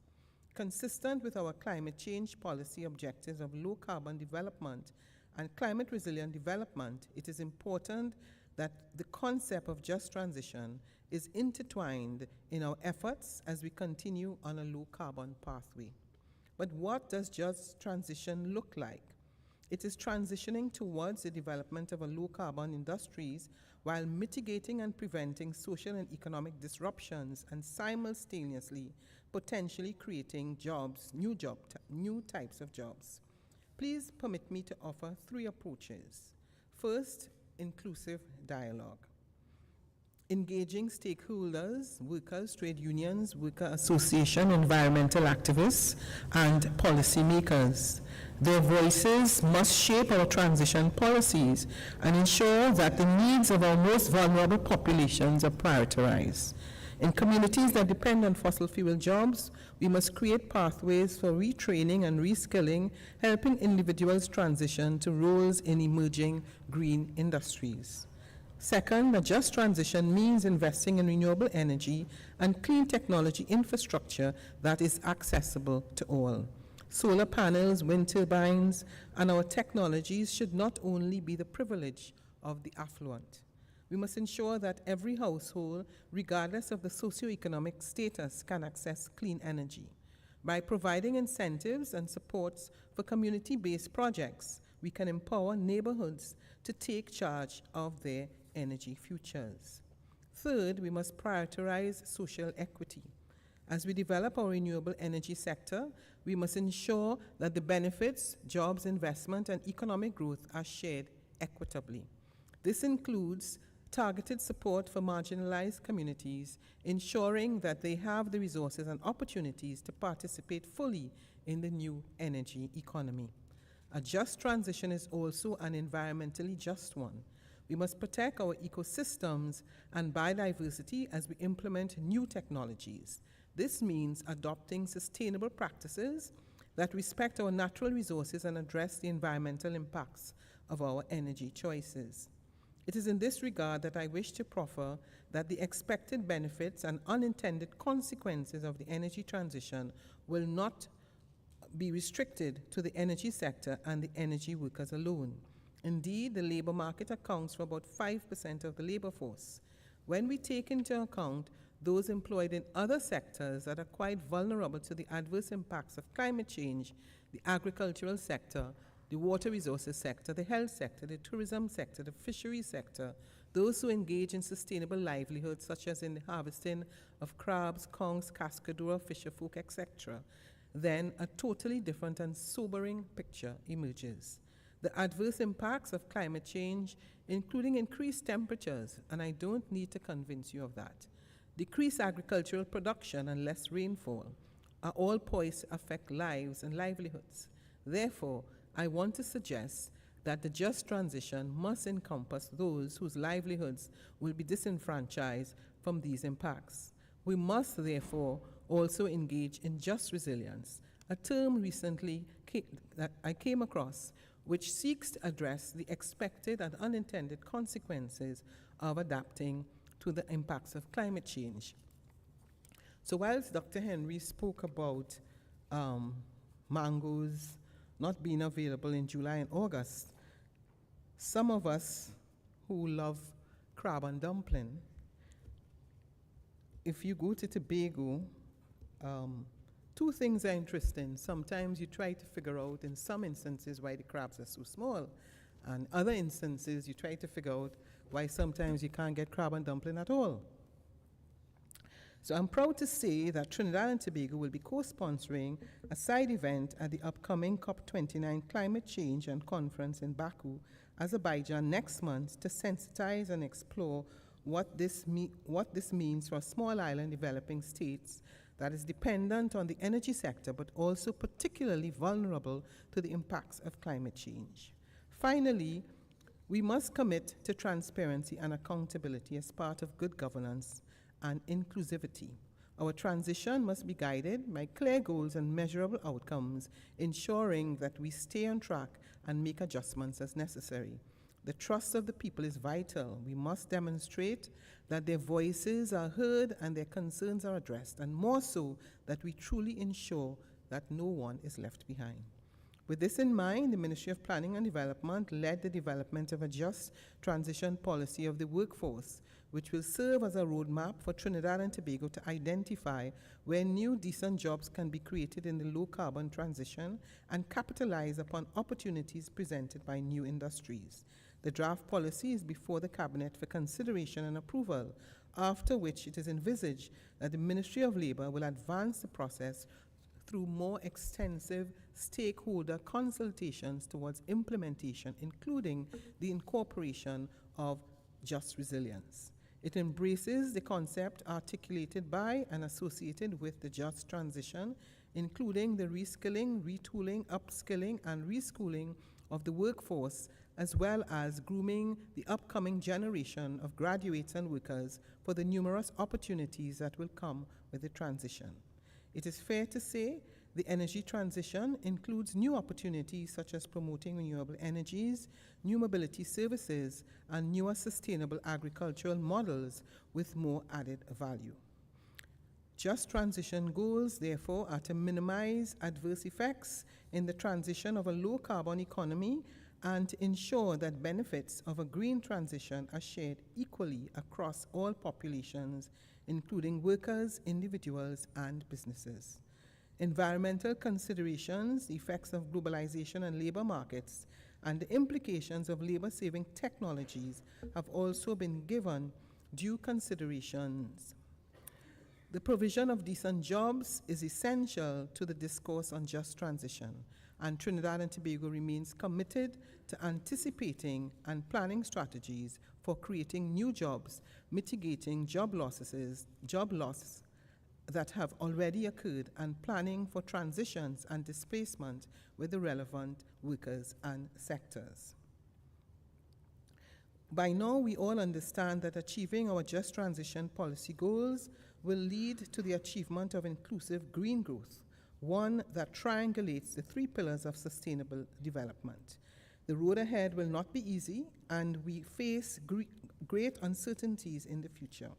Consistent with our climate change policy objectives of low-carbon development and climate-resilient development, it is important that the concept of just transition is intertwined in our efforts as we continue on a low-carbon pathway. But what does just transition look like? It is transitioning towards the development of a low-carbon industries while mitigating and preventing social and economic disruptions and simultaneously potentially creating jobs, new types of jobs. Please permit me to offer 3 approaches. First, inclusive dialogue. Engaging stakeholders, workers, trade unions, worker association, environmental activists, and policymakers. Their voices must shape our transition policies and ensure that the needs of our most vulnerable populations are prioritized. In communities that depend on fossil fuel jobs, we must create pathways for retraining and reskilling, helping individuals transition to roles in emerging green industries. Second, a just transition means investing in renewable energy and clean technology infrastructure that is accessible to all. Solar panels, wind turbines, and our technologies should not only be the privilege of the affluent. We must ensure that every household, regardless of the socioeconomic status, can access clean energy. By providing incentives and supports for community-based projects, we can empower neighborhoods to take charge of their energy futures. Third, we must prioritize social equity. As we develop our renewable energy sector, we must ensure that the benefits, jobs, investment, and economic growth are shared equitably. This includes targeted support for marginalized communities, ensuring that they have the resources and opportunities to participate fully in the new energy economy. A just transition is also an environmentally just one. We must protect our ecosystems and biodiversity as we implement new technologies. This means adopting sustainable practices that respect our natural resources and address the environmental impacts of our energy choices. It is in this regard that I wish to proffer that the expected benefits and unintended consequences of the energy transition will not be restricted to the energy sector and the energy workers alone. Indeed, the labor market accounts for about 5% of the labor force. When we take into account those employed in other sectors that are quite vulnerable to the adverse impacts of climate change, the agricultural sector, the water resources sector, the health sector, the tourism sector, the fisheries sector, those who engage in sustainable livelihoods such as in the harvesting of crabs, conchs, cascadura, fisherfolk, etc., then a totally different and sobering picture emerges. The adverse impacts of climate change, including increased temperatures, and I don't need to convince you of that, decreased agricultural production and less rainfall, are all poised to affect lives and livelihoods. Therefore, I want to suggest that the just transition must encompass those whose livelihoods will be disenfranchised from these impacts. We must, therefore, also engage in just resilience, a term recently that I came across which seeks to address the expected and unintended consequences of adapting to the impacts of climate change. So whilst Dr. Henry spoke about mangoes not being available in July and August, some of us who love crab and dumpling, if you go to Tobago, two things are interesting. Sometimes you try to figure out, in some instances, why the crabs are so small. And other instances, you try to figure out why sometimes you can't get crab and dumpling at all. So I'm proud to say that Trinidad and Tobago will be co-sponsoring a side event at the upcoming COP29 Climate Change and Conference in Baku, Azerbaijan next month to sensitize and explore what this means for small island developing states that is dependent on the energy sector, but also particularly vulnerable to the impacts of climate change. Finally, we must commit to transparency and accountability as part of good governance and inclusivity. Our transition must be guided by clear goals and measurable outcomes, ensuring that we stay on track and make adjustments as necessary. The trust of the people is vital. We must demonstrate that their voices are heard and their concerns are addressed, and more so, that we truly ensure that no one is left behind. With this in mind, the Ministry of Planning and Development led the development of a just transition policy of the workforce, which will serve as a roadmap for Trinidad and Tobago to identify where new decent jobs can be created in the low-carbon transition and capitalize upon opportunities presented by new industries. The draft policy is before the Cabinet for consideration and approval, after which it is envisaged that the Ministry of Labour will advance the process through more extensive stakeholder consultations towards implementation, including the incorporation of just resilience. It embraces the concept articulated by and associated with the just transition, including the reskilling, retooling, upskilling, and reschooling of the workforce, as well as grooming the upcoming generation of graduates and workers for the numerous opportunities that will come with the transition. It is fair to say the energy transition includes new opportunities such as promoting renewable energies, new mobility services, and newer sustainable agricultural models with more added value. Just transition goals, therefore, are to minimize adverse effects in the transition of a low-carbon economy and to ensure that benefits of a green transition are shared equally across all populations, including workers, individuals, and businesses. Environmental considerations, the effects of globalization and labor markets, and the implications of labor-saving technologies have also been given due considerations. The provision of decent jobs is essential to the discourse on just transition, and Trinidad and Tobago remains committed to anticipating and planning strategies for creating new jobs, mitigating job loss that have already occurred, and planning for transitions and displacement with the relevant workers and sectors. By now, we all understand that achieving our just transition policy goals will lead to the achievement of inclusive green growth, one that triangulates the three pillars of sustainable development. The road ahead will not be easy, and we face great uncertainties in the future.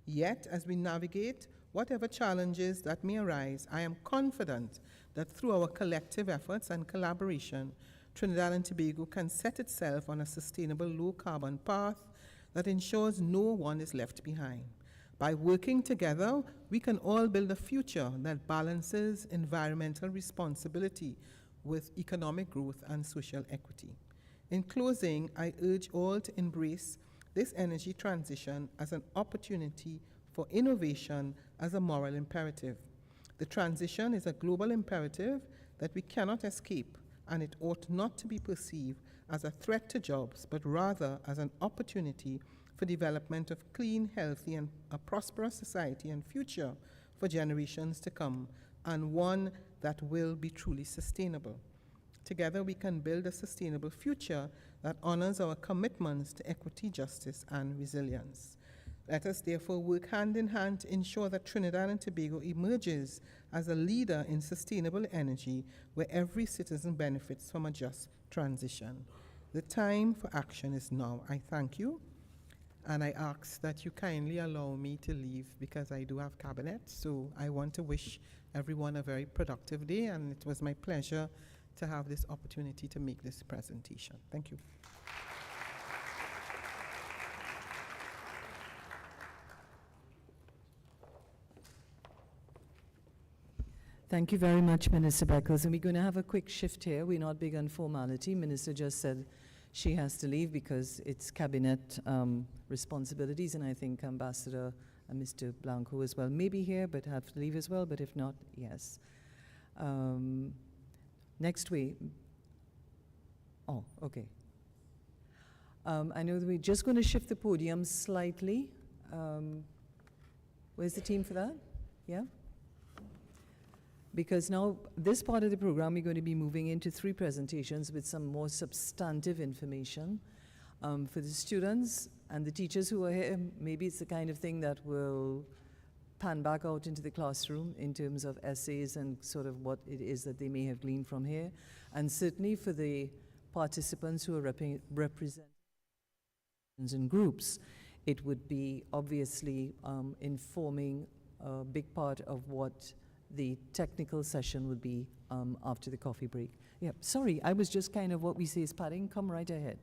Yet, as we navigate whatever challenges that may arise, I am confident that through our collective efforts and collaboration, Trinidad and Tobago can set itself on a sustainable low-carbon path that ensures no one is left behind. By working together, we can all build a future that balances environmental responsibility with economic growth and social equity. In closing, I urge all to embrace this energy transition as an opportunity for innovation as a moral imperative. The transition is a global imperative that we cannot escape, and it ought not to be perceived as a threat to jobs, but rather as an opportunity for development of clean, healthy, and a prosperous society and future for generations to come, and one that will be truly sustainable. Together, we can build a sustainable future that honors our commitments to equity, justice, and resilience. Let us therefore work hand in hand to ensure that Trinidad and Tobago emerges as a leader in sustainable energy where every citizen benefits from a just transition. The time for action is now. I thank you, and I ask that you kindly allow me to leave because I do have cabinet. So I want to wish everyone a very productive day, and it was my pleasure to have this opportunity to make this presentation. Thank you. Thank you very much, Minister Beckles. And we're going to have a quick shift here. We're not big on formality. Minister just said she has to leave because it's cabinet responsibilities, and I think Ambassador and Mr. Blanco as well may be here, but have to leave as well, but if not, yes. Next week. Oh, okay. I know that we're just going to shift the podium slightly. Where's the team for that? Yeah? Because now, this part of the program, we're going to be moving into 3 presentations with some more substantive information. For the students and the teachers who are here, maybe it's the kind of thing that will pan back out into the classroom in terms of essays and sort of what it is that they may have gleaned from here. And certainly for the participants who are representing in groups, it would be obviously informing a big part of what the technical session would be after the coffee break. Yeah, sorry, I was just kind of what we say is padding. Come right ahead.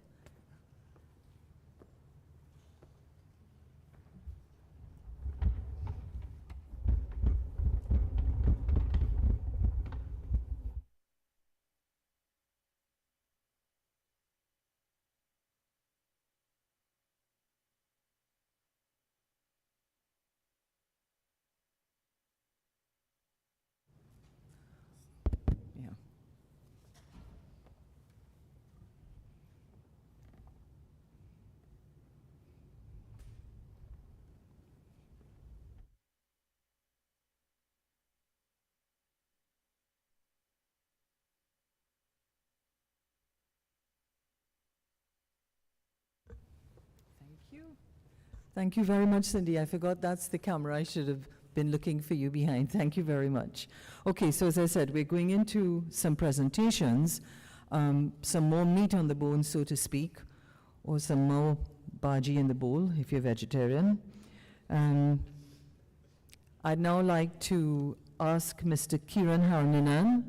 Thank you very much, Cindy. I forgot that's the camera. I should have been looking for you behind. Thank you very much. Okay, so as I said, we're going into some presentations, some more meat on the bone, so to speak, or some more bhaji in the bowl, if you're vegetarian. I'd now like to ask Mr. Kiran Harnanan,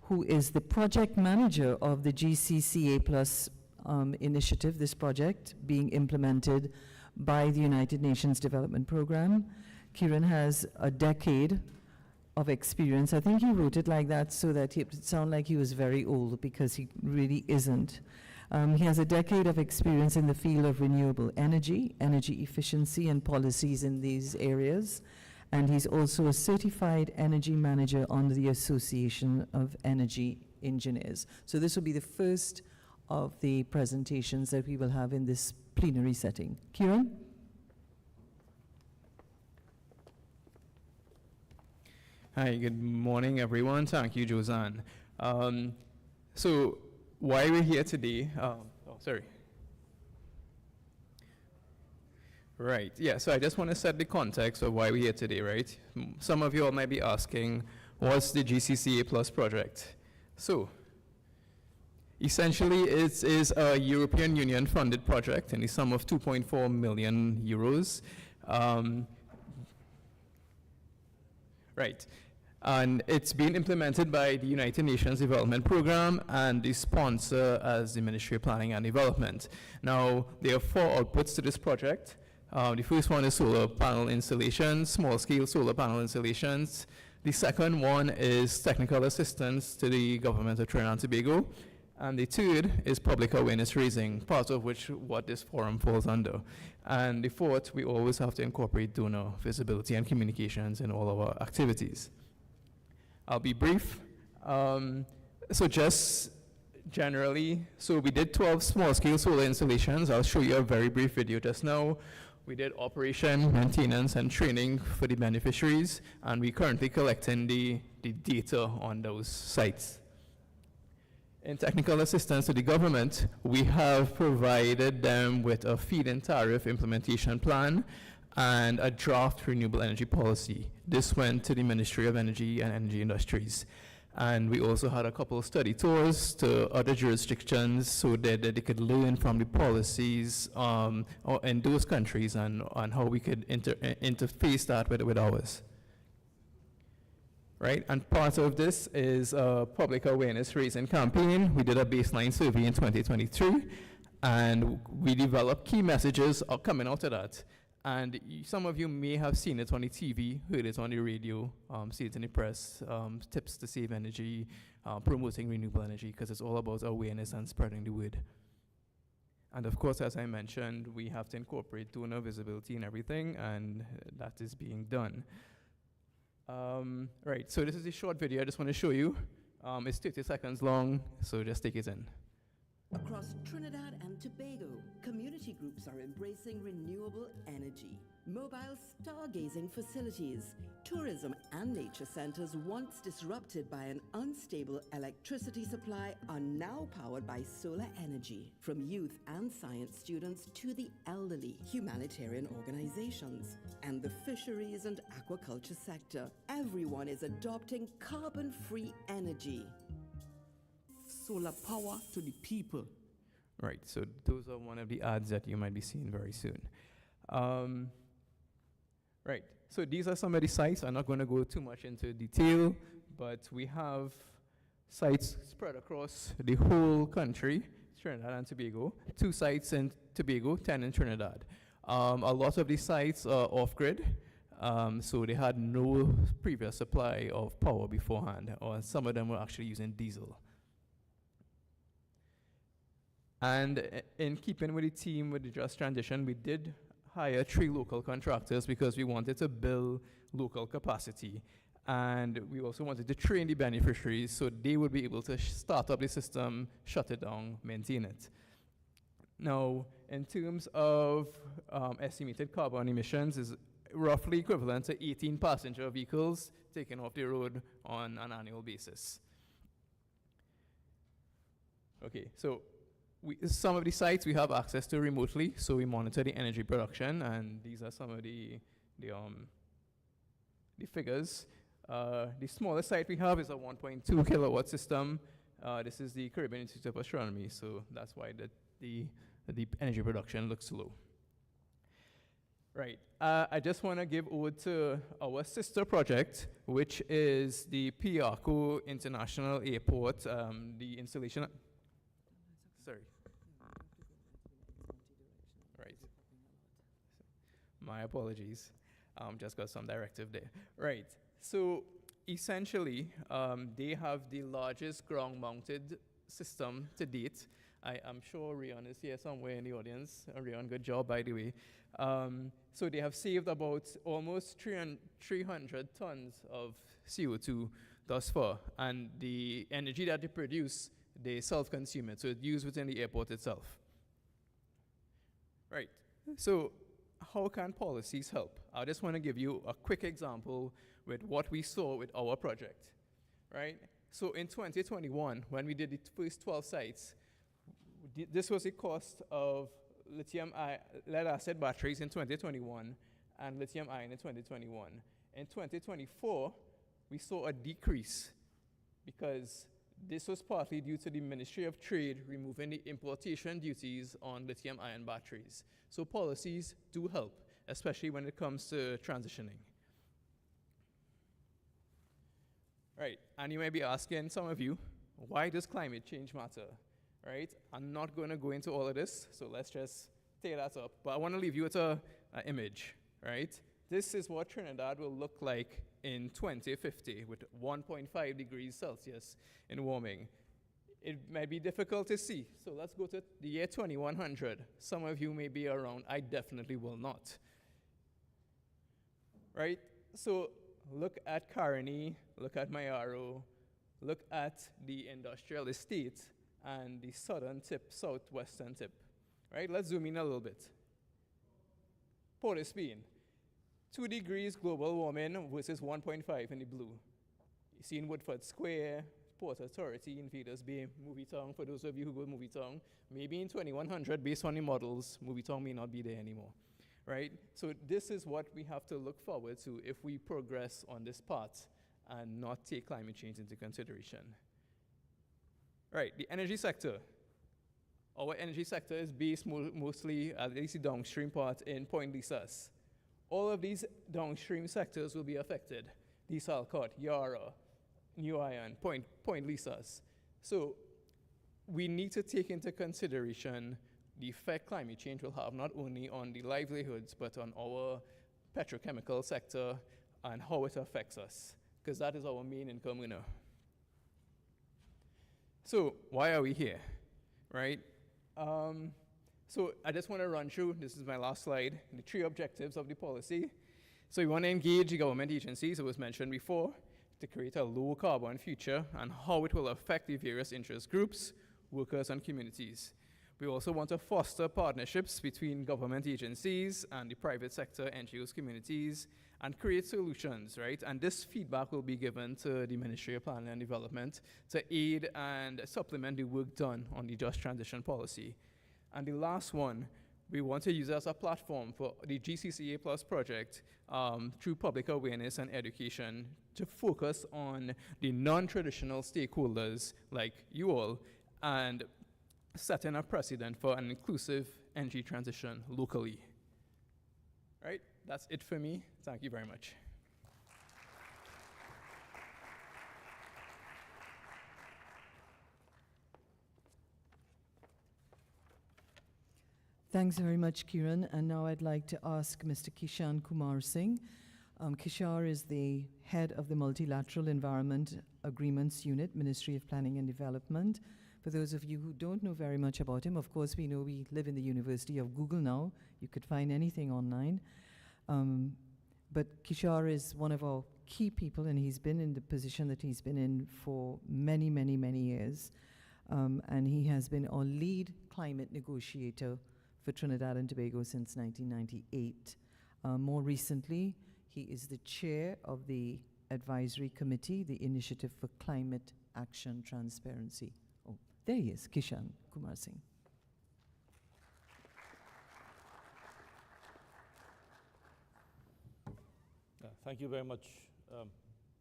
who is the project manager of the GCCA Plus initiative, this project being implemented by the United Nations Development Program. Kiran has a decade of experience. I think he wrote it like that so that it would sound like he was very old, because he really isn't. He has a decade of experience in the field of renewable energy, energy efficiency, and policies in these areas. And he's also a certified energy manager under the Association of Energy Engineers. So this will be the first of the presentations that we will have in this plenary setting. Kiran? Hi, good morning, everyone. Thank you, Josanne. So why we're here today, Right, yeah, so I just want to set the context of why we're here today, right? Some of you all might be asking, what's the GCCA Plus project? So, essentially, it is a European Union funded project in the sum of 2.4 million euros. Right. And it's being implemented by the United Nations Development Program and the sponsor as the Ministry of Planning and Development. Now, there are 4 outputs to this project. The first one is solar panel installations, small-scale solar panel installations. The second one is technical assistance to the government of Trinidad and Tobago. And the third is public awareness raising, part of which what this forum falls under. And the fourth, we always have to incorporate donor visibility and communications in all of our activities. I'll be brief. So just generally, so we did 12 small-scale solar installations. I'll show you a very brief video just now. We did operation, maintenance, and training for the beneficiaries, and we're currently collecting the data on those sites. In technical assistance to the government, we have provided them with a feed-in tariff implementation plan and a draft renewable energy policy. This went to the Ministry of Energy and Energy Industries. And we also had a couple of study tours to other jurisdictions so that they could learn from the policies in those countries and how we could interface that with ours. Right, and part of this is a public awareness raising campaign. We did a baseline survey in 2023, and we developed key messages coming out of that. And some of you may have seen it on the TV, heard it on the radio, see it in the press, tips to save energy, promoting renewable energy, because it's all about awareness and spreading the word. And of course, as I mentioned, we have to incorporate donor visibility in everything, and that is being done. Right, so this is a short video I just want to show you. It's 30 seconds long, so just take it in. Across Trinidad and Tobago, community groups are embracing renewable energy. Mobile stargazing facilities, tourism and nature centers once disrupted by an unstable electricity supply are now powered by solar energy. From youth and science students to the elderly, humanitarian organizations, and the fisheries and aquaculture sector, everyone is adopting carbon-free energy. Solar power to the people. Right, so those are one of the ads that you might be seeing very soon. Right, so these are some of the sites. I'm not going to go too much into detail, but we have sites spread across the whole country, Trinidad and Tobago. 2 sites in Tobago, 10 in Trinidad. A lot of these sites are off-grid, so they had no previous supply of power beforehand, or some of them were actually using diesel. And in keeping with the theme with the just transition, we did hire 3 local contractors because we wanted to build local capacity. And we also wanted to train the beneficiaries so they would be able to start up the system, shut it down, maintain it. Now, in terms of estimated carbon emissions, is roughly equivalent to 18 passenger vehicles taken off the road on an annual basis. Okay, so some of the sites we have access to remotely, so we monitor the energy production, and these are some of the figures. The smallest site we have is a 1.2 kilowatt system. This is the Caribbean Institute of Astronomy, so that's why the energy production looks low. Right, I just want to give ode to our sister project, which is the Piarco International Airport, the installation. Sorry. Right. My apologies. Just got some directive there. Right. So essentially, they have the largest ground-mounted system to date. I'm sure Rion is here somewhere in the audience. Rion, good job, by the way. So they have saved about almost 300 tons of CO2 thus far. And the energy that they produce, they self-consume it, so it's used within the airport itself. Right, so how can policies help? I just want to give you a quick example with what we saw with our project, right? So in 2021, when we did the first 12 sites, this was a cost of lead acid batteries in 2021 and lithium ion in 2021. In 2024, we saw a decrease because this was partly due to the Ministry of Trade removing the importation duties on lithium ion batteries. So policies do help, especially when it comes to transitioning. Right, and you may be asking, some of you, why does climate change matter? Right, I'm not going to go into all of this, so let's just take that up. But I want to leave you with an image, right? This is what Trinidad will look like in 2050 with 1.5 degrees Celsius in warming. It might be difficult to see, so let's go to the year 2100. Some of you may be around, I definitely will not. Right, so look at Caroni, look at Mayaro, look at the industrial estate and the southern tip, southwestern tip. Right, let's zoom in a little bit. Port of Spain, 2 degrees global warming versus 1.5 in the blue. You see in Woodford Square, Port Authority, Invaders Bay, Movie Town, for those of you who go to Movie Town, maybe in 2100, based on the models, Movie Town may not be there anymore. Right? So this is what we have to look forward to if we progress on this path and not take climate change into consideration. Right, the energy sector. Our energy sector is based mostly, at least the downstream part, in Point Lisas. All of these downstream sectors will be affected. Desalcott, Yara, New Iron, Point Lisas. So we need to take into consideration the effect climate change will have not only on the livelihoods, but on our petrochemical sector and how it affects us, because that is our main income earner. So why are we here, right? So I just want to run through, this is my last slide, the 3 objectives of the policy. So we want to engage the government agencies, it was mentioned before, to create a low carbon future and how it will affect the various interest groups, workers, and communities. We also want to foster partnerships between government agencies and the private sector, NGOs, communities, and create solutions, right? And this feedback will be given to the Ministry of Planning and Development to aid and supplement the work done on the Just Transition Policy. And the last one, we want to use as a platform for the GCCA Plus project through public awareness and education to focus on the non-traditional stakeholders like you all and setting a precedent for an inclusive energy transition locally. Right, that's it for me. Thank you very much. Thanks very much, Kiran. And now I'd like to ask Mr. Kishan Kumar Singh. Kishore is the head of the Multilateral Environment Agreements Unit, Ministry of Planning and Development. For those of you who don't know very much about him, of course, we know we live in the University of Google now. You could find anything online. But Kishore is one of our key people, and he's been in the position that he's been in for many, many, many years. And he has been our lead climate negotiator for Trinidad and Tobago since 1998. More recently, he is the chair of the advisory committee, the Initiative for Climate Action Transparency. Oh, there he is, Kishan Kumar Singh. Thank you very much.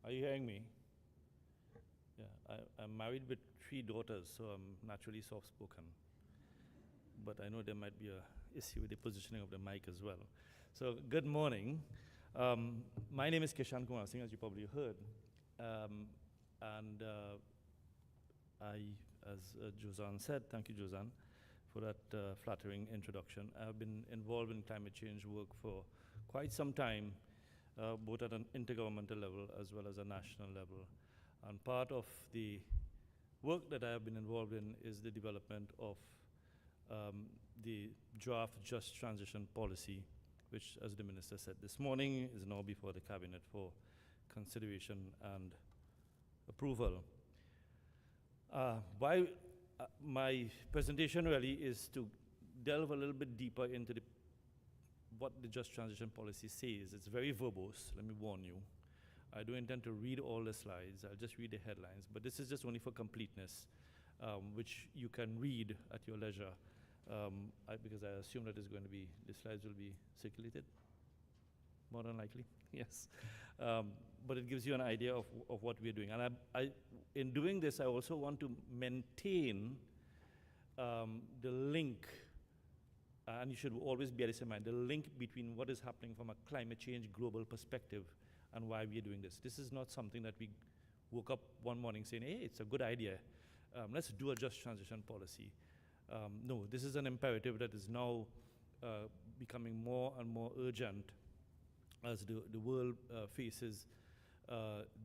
Are you hearing me? Yeah, I'm married with 3 daughters, so I'm naturally soft-spoken. But I know there might be an issue with the positioning of the mic as well. So good morning. My name is Kishan Kumar Singh, as you probably heard. As Jozan said, thank you, Jozan, for that flattering introduction. I've been involved in climate change work for quite some time, both at an intergovernmental level as well as a national level. And part of the work that I have been involved in is the development of the draft Just Transition Policy, which, as the Minister said this morning, is now before the Cabinet for consideration and approval. My presentation really is to delve a little bit deeper into what the Just Transition Policy says. It's very verbose, let me warn you. I don't intend to read all the slides, I'll just read the headlines, but this is just only for completeness, which you can read at your leisure Because I assume that the slides will be circulated, more than likely, yes. But it gives you an idea of what we're doing. And in doing this, I also want to maintain the link, and you should always bear this in mind, the link between what is happening from a climate change global perspective and why we are doing this. This is not something that we woke up one morning saying, hey, it's a good idea. Let's do a just transition policy. No, this is an imperative that is now becoming more and more urgent as the world faces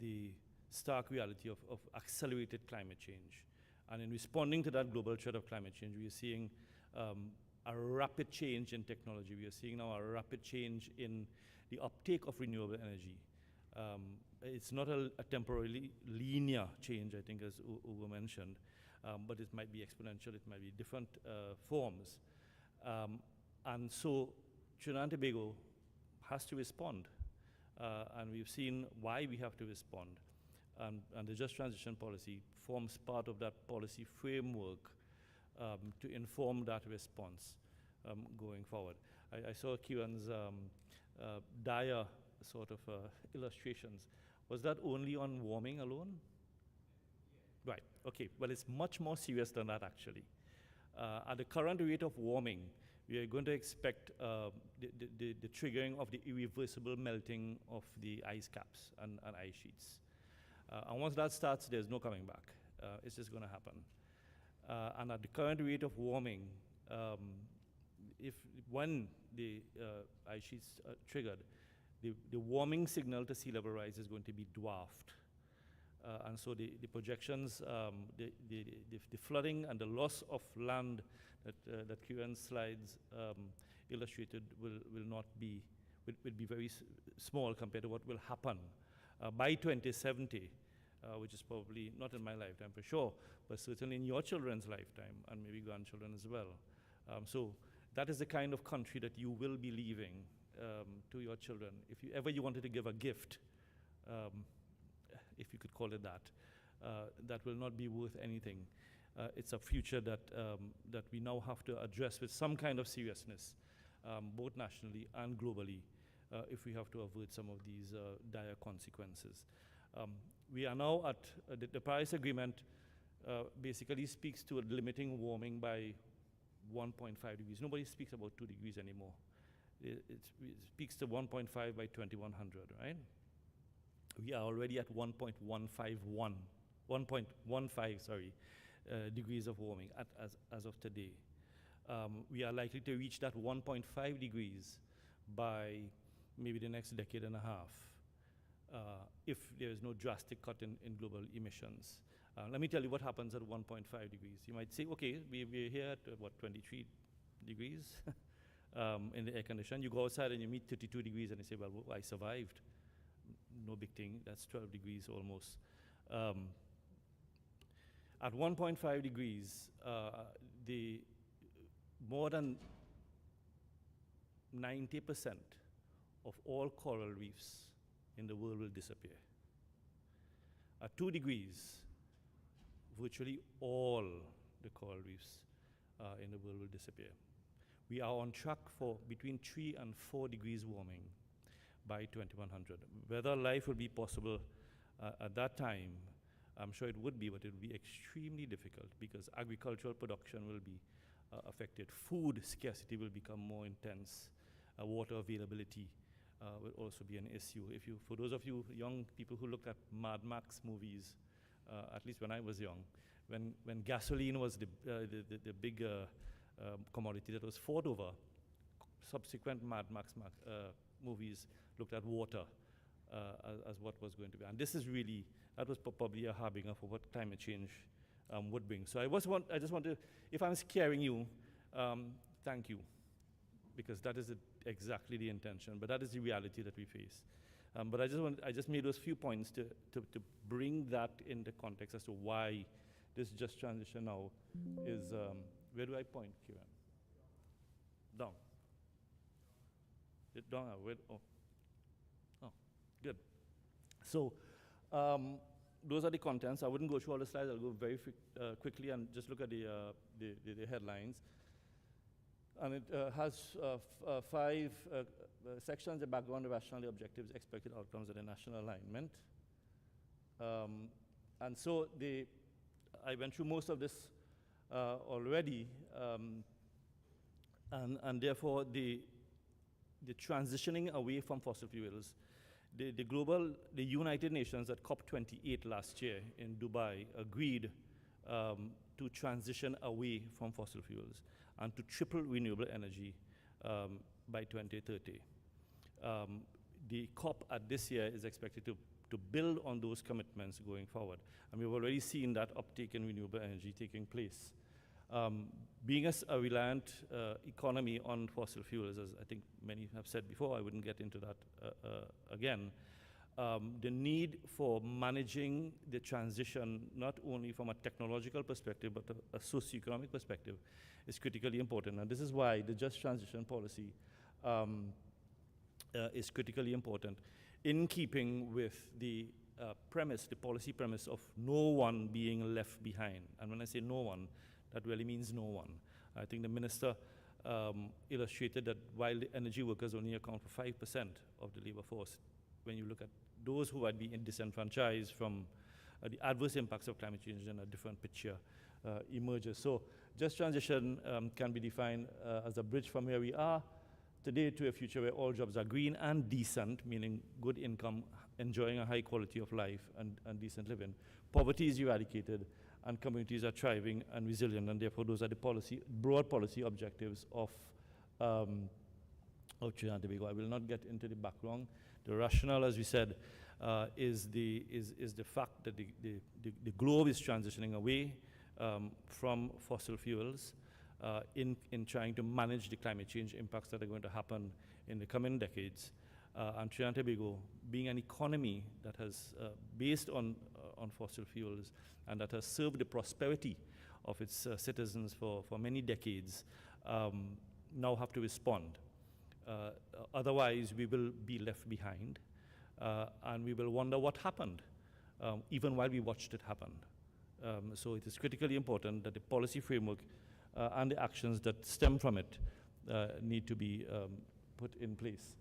the stark reality of accelerated climate change. And in responding to that global threat of climate change, we are seeing a rapid change in technology. We are seeing now a rapid change in the uptake of renewable energy. It's not a temporarily linear change, I think, as Ugo mentioned, but it might be exponential, it might be different forms. And so Trinidad and Tobago has to respond. And we've seen why we have to respond. And the Just Transition Policy forms part of that policy framework to inform that response going forward. I saw Kieran's dire sort of illustrations. Was that only on warming alone? Right, okay, well, it's much more serious than that, actually. At the current rate of warming, we are going to expect the triggering of the irreversible melting of the ice caps and ice sheets. And once that starts, there's no coming back. It's just going to happen. And at the current rate of warming, when the ice sheets are triggered, the warming signal to sea level rise is going to be dwarfed. And so the projections, the flooding and the loss of land that Kieran's slides illustrated will be very small compared to what will happen by 2070, which is probably not in my lifetime for sure, but certainly in your children's lifetime and maybe grandchildren as well. So that is the kind of country that you will be leaving to your children. If you wanted to give a gift, if you could call it that, that will not be worth anything. It's a future that we now have to address with some kind of seriousness, both nationally and globally, if we have to avert some of these dire consequences. We are now at the Paris Agreement basically speaks to limiting warming by 1.5 degrees. Nobody speaks about 2 degrees anymore. It speaks to 1.5 by 2100, right? We are already at 1.15 degrees of warming as of today. We are likely to reach that 1.5 degrees by maybe the next decade and a half, if there is no drastic cut in global emissions. Let me tell you what happens at 1.5 degrees. You might say, okay, we're here at, 23 degrees in the air condition. You go outside and you meet 32 degrees and you say, well, I survived. No big thing, that's 12 degrees almost. At 1.5 degrees, the more than 90% of all coral reefs in the world will disappear. At 2 degrees, virtually all the coral reefs in the world will disappear. We are on track for between 3 and 4 degrees warming by 2100. Whether life will be possible at that time, I'm sure it would be, but it would be extremely difficult because agricultural production will be affected. Food scarcity will become more intense. Water availability will also be an issue. For those of you young people who looked at Mad Max movies, at least when I was young, when gasoline was the big commodity that was fought over, subsequent Mad Max movies looked at water as what was going to be. And this is really, that was probably a harbinger for what climate change would bring. So I just want to, if I'm scaring you, thank you, because that is exactly the intention, but that is the reality that we face. But I just made those few points to bring that into context as to why this just transition now is, where do I point, Kieran? Down. Down, oh, good. So those are the contents. I wouldn't go through all the slides. I'll go very quickly and just look at the headlines. And it has five sections: the background, the rationale, the objectives, expected outcomes, and the national alignment. And so I went through most of this already, and therefore the transitioning away from fossil fuels. The United Nations at COP28 last year in Dubai agreed to transition away from fossil fuels and to triple renewable energy by 2030. The COP at this year is expected to build on those commitments going forward. And we've already seen that uptake in renewable energy taking place. Being a reliant economy on fossil fuels, as I think many have said before, I wouldn't get into that again, the need for managing the transition, not only from a technological perspective, but a socioeconomic perspective, is critically important. And this is why the just transition policy is critically important, in keeping with the premise, the policy premise of no one being left behind. And when I say no one, that really means no one. I think the minister illustrated that while the energy workers only account for 5% of the labor force, when you look at those who had been disenfranchised from the adverse impacts of climate change, then a different picture emerges. So just transition can be defined as a bridge from where we are today to a future where all jobs are green and decent, meaning good income, enjoying a high quality of life and decent living. Poverty is eradicated, and communities are thriving and resilient, and therefore those are the broad policy objectives of Trinidad and Tobago. I will not get into the background. The rationale, as we said, is the fact that the globe is transitioning away from fossil fuels in trying to manage the climate change impacts that are going to happen in the coming decades. And Trinidad and Tobago, being an economy that has based on fossil fuels and that has served the prosperity of its citizens for many decades, now have to respond. Otherwise, we will be left behind, and we will wonder what happened, even while we watched it happen. So it is critically important that the policy framework and the actions that stem from it need to be put in place.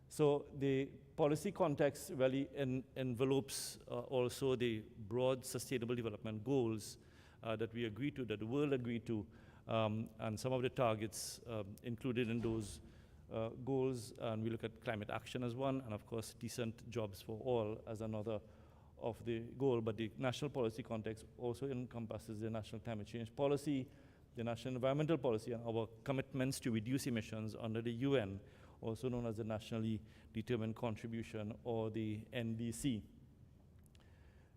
So the policy context really envelopes also the broad sustainable development goals that we agreed to, that the world agreed to, and some of the targets included in those goals. And we look at climate action as one, and of course decent jobs for all as another of the goal. But the national policy context also encompasses the national climate change policy, the national environmental policy, and our commitments to reduce emissions under the UN, also known as the Nationally Determined Contribution, or the NDC.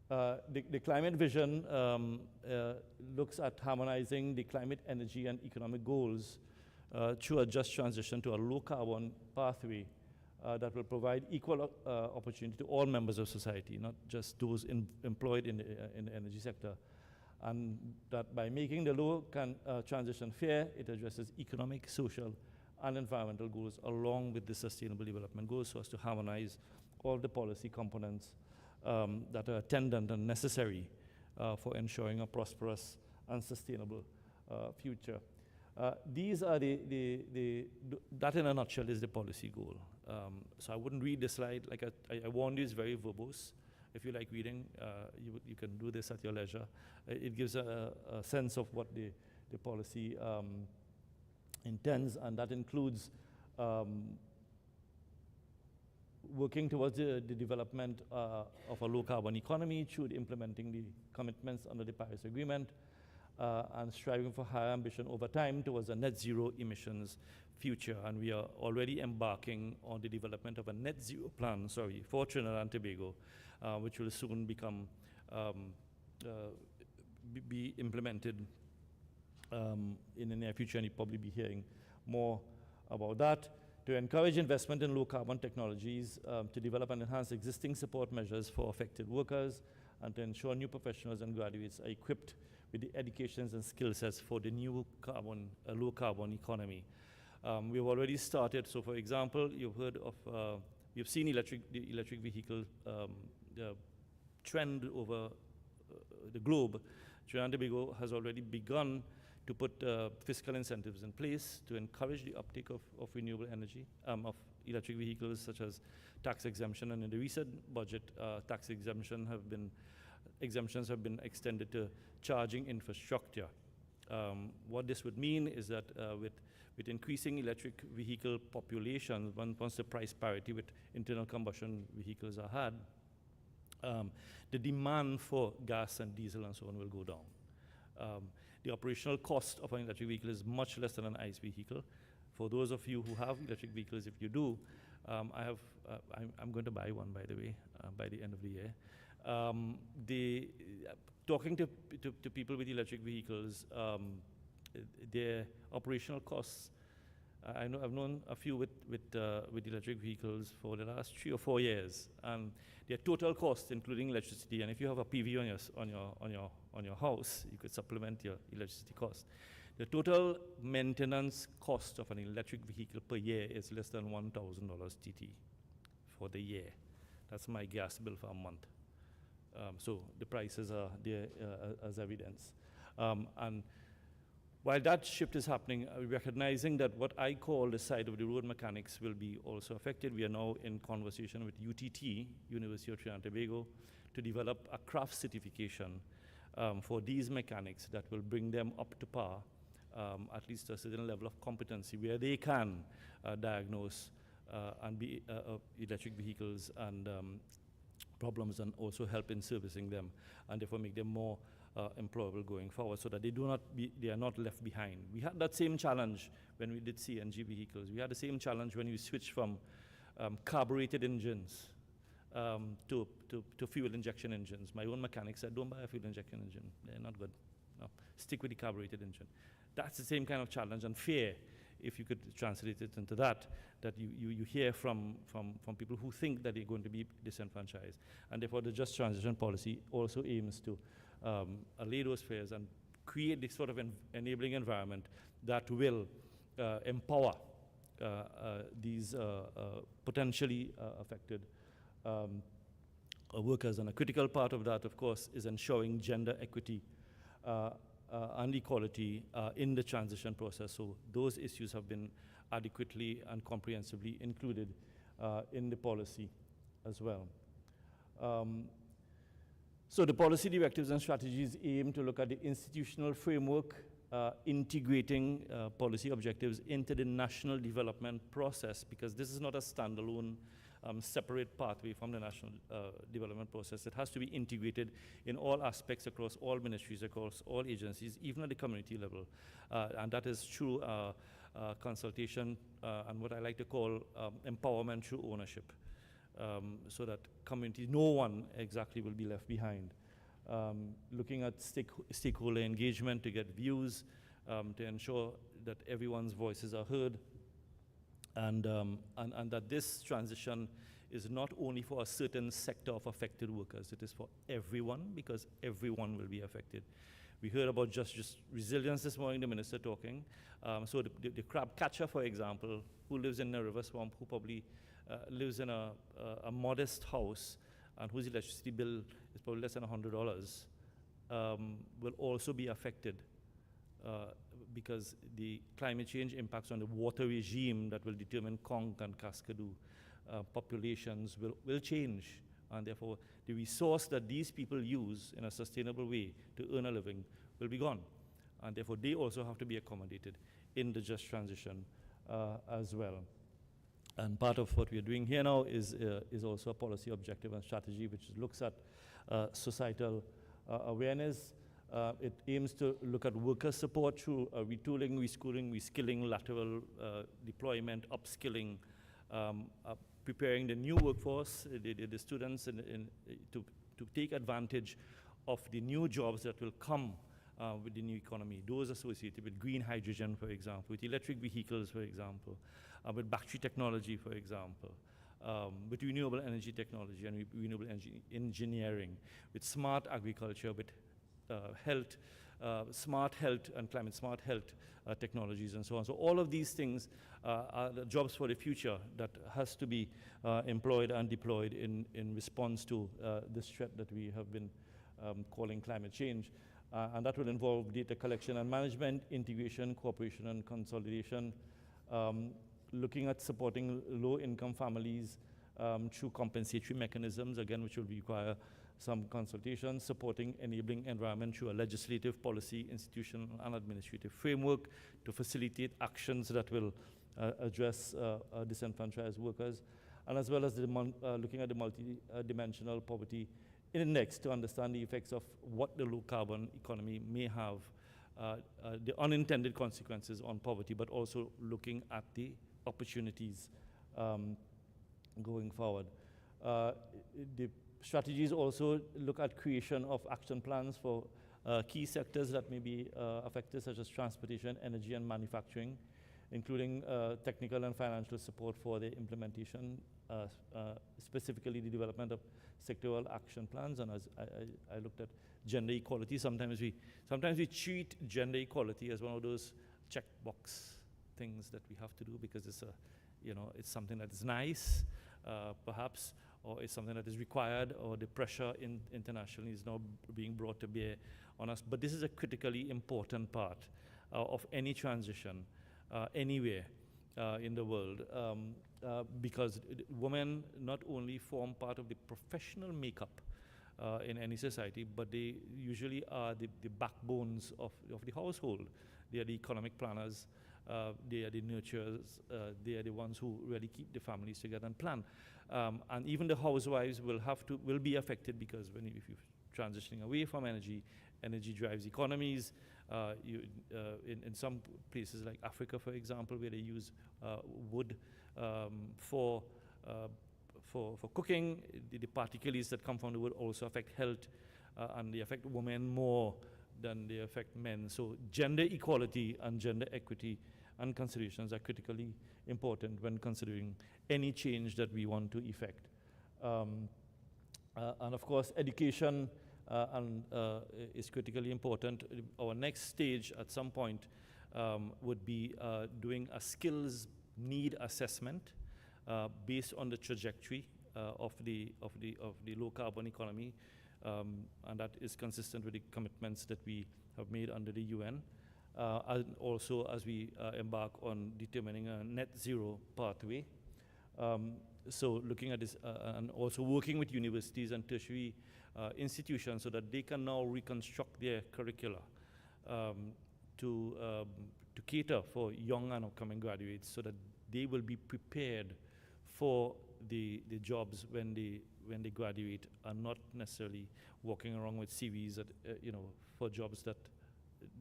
The climate vision looks at harmonizing the climate, energy, and economic goals through a just transition to a low-carbon pathway that will provide equal opportunity to all members of society, not just those employed in the energy sector. And that by making the low transition fair, it addresses economic, social, and environmental goals along with the sustainable development goals, so as to harmonize all the policy components that are attendant and necessary for ensuring a prosperous and sustainable future. These are that in a nutshell is the policy goal. So I wouldn't read the slide. Like I warned you, it's very verbose. If you like reading, you can do this at your leisure. It gives a sense of what the policy intends, and that includes working towards the development of a low-carbon economy through implementing the commitments under the Paris Agreement, and striving for higher ambition over time towards a net zero emissions future. And we are already embarking on the development of a net zero plan, for Trinidad and Tobago, which will soon become be implemented in the near future, and you'll probably be hearing more about that. To encourage investment in low-carbon technologies, to develop and enhance existing support measures for affected workers, and to ensure new professionals and graduates are equipped with the educations and skill sets for the new low-carbon economy. We've already started. So, for example, you've heard of, you've seen the electric vehicle trend over the globe. Trinidad and Tobago has already begun to put fiscal incentives in place to encourage the uptake of renewable energy, of electric vehicles, such as tax exemption. And in the recent budget, tax exemptions have been extended to charging infrastructure. What this would mean is that with increasing electric vehicle population, once the price parity with internal combustion vehicles are had, the demand for gas and diesel and so on will go down. The operational cost of an electric vehicle is much less than an ICE vehicle. For those of you who have electric vehicles, if you do, I'm going to buy one, by the way, by the end of the year. Talking to people with electric vehicles, their operational costs, I've known a few with electric vehicles for the last 3 or 4 years, and their total cost, including electricity, and if you have a PV on your house, you could supplement your electricity cost. The total maintenance cost of an electric vehicle per year is less than $1,000 TT for the year. That's my gas bill for a month. So the prices are there as evidence. And while that shift is happening, recognizing that what I call the side of the road mechanics will be also affected, we are now in conversation with UTT, University of Trinidad and Tobago, to develop a craft certification for these mechanics that will bring them up to par, at least a certain level of competency, where they can diagnose and be electric vehicles and problems, and also help in servicing them, and therefore make them more employable going forward, so that they are not left behind. We had that same challenge when we did CNG vehicles. We had the same challenge when we switched from carbureted engines to fuel injection engines. My own mechanic said, don't buy a fuel injection engine. They're not good. No, stick with the carbureted engine. That's the same kind of challenge and fear, if you could translate it into that you hear from people who think that they're going to be disenfranchised. And therefore, the Just Transition policy also aims to allay those fears and create this sort of enabling environment that will empower these potentially affected workers. And a critical part of that, of course, is ensuring gender equity and equality in the transition process. So those issues have been adequately and comprehensively included in the policy as well. So the policy directives and strategies aim to look at the institutional framework, integrating policy objectives into the national development process, because this is not a standalone separate pathway from the national development process. It has to be integrated in all aspects across all ministries, across all agencies, even at the community level. And that is through consultation and what I like to call empowerment through ownership, so that community, no one exactly will be left behind. Looking at stakeholder engagement to get views, to ensure that everyone's voices are heard, and that this transition is not only for a certain sector of affected workers, it is for everyone, because everyone will be affected. We heard about just resilience this morning, the minister talking. So the crab catcher, for example, who lives in a river swamp, who probably lives in a modest house and whose electricity bill is probably less than $100, will also be affected because the climate change impacts on the water regime that will determine Conch and Cascadoo populations will change, and therefore the resource that these people use in a sustainable way to earn a living will be gone, and therefore they also have to be accommodated in the just transition as well. And part of what we are doing here now is also a policy objective and strategy which looks at societal awareness. It aims to look at worker support through retooling, reschooling, reskilling, lateral deployment, upskilling, preparing the new workforce, the students to take advantage of the new jobs that will come with the new economy. Those associated with green hydrogen, for example, with electric vehicles, for example, with battery technology, for example, with renewable energy technology and renewable energy engineering, with smart agriculture, with health, smart health and climate smart health technologies and so on. So all of these things are the jobs for the future that has to be employed and deployed in response to this threat that we have been calling climate change. And that will involve data collection and management, integration, cooperation, and consolidation, looking at supporting low-income families through compensatory mechanisms, again, which will require some consultation, supporting enabling environment through a legislative, policy, institutional, and administrative framework to facilitate actions that will address disenfranchised workers, and as well as looking at the multi-dimensional poverty index to understand the effects of what the low-carbon economy may have, the unintended consequences on poverty, but also looking at the opportunities going forward. The strategies also look at creation of action plans for key sectors that may be affected, such as transportation, energy, and manufacturing, including technical and financial support for the implementation, specifically the development of sectoral action plans. And as I looked at gender equality, sometimes we treat gender equality as one of those checkbox things that we have to do because it's it's something that is nice, perhaps, or it's something that is required, or the pressure internationally is now being brought to bear on us. But this is a critically important part of any transition anywhere in the world, because women not only form part of the professional makeup in any society, but they usually are the backbones of the household. They are the economic planners, they are the nurturers, they are the ones who really keep the families together and plan. And even the housewives will be affected, because if you're transitioning away from energy drives economies. In some places like Africa, for example, where they use wood for cooking, the particles that come from the wood also affect health, and they affect women more than they affect men. So gender equality and gender equity and considerations are critically important when considering any change that we want to effect. And of course, education is critically important. Our next stage at some point would be doing a skills need assessment based on the trajectory of the low carbon economy, and that is consistent with the commitments that we have made under the UN. And also as we embark on determining a net zero pathway. So looking at this and also working with universities and tertiary institutions so that they can now reconstruct their curricula to cater for young and upcoming graduates, so that they will be prepared for the jobs when they graduate, and not necessarily walking around with CVs that for jobs that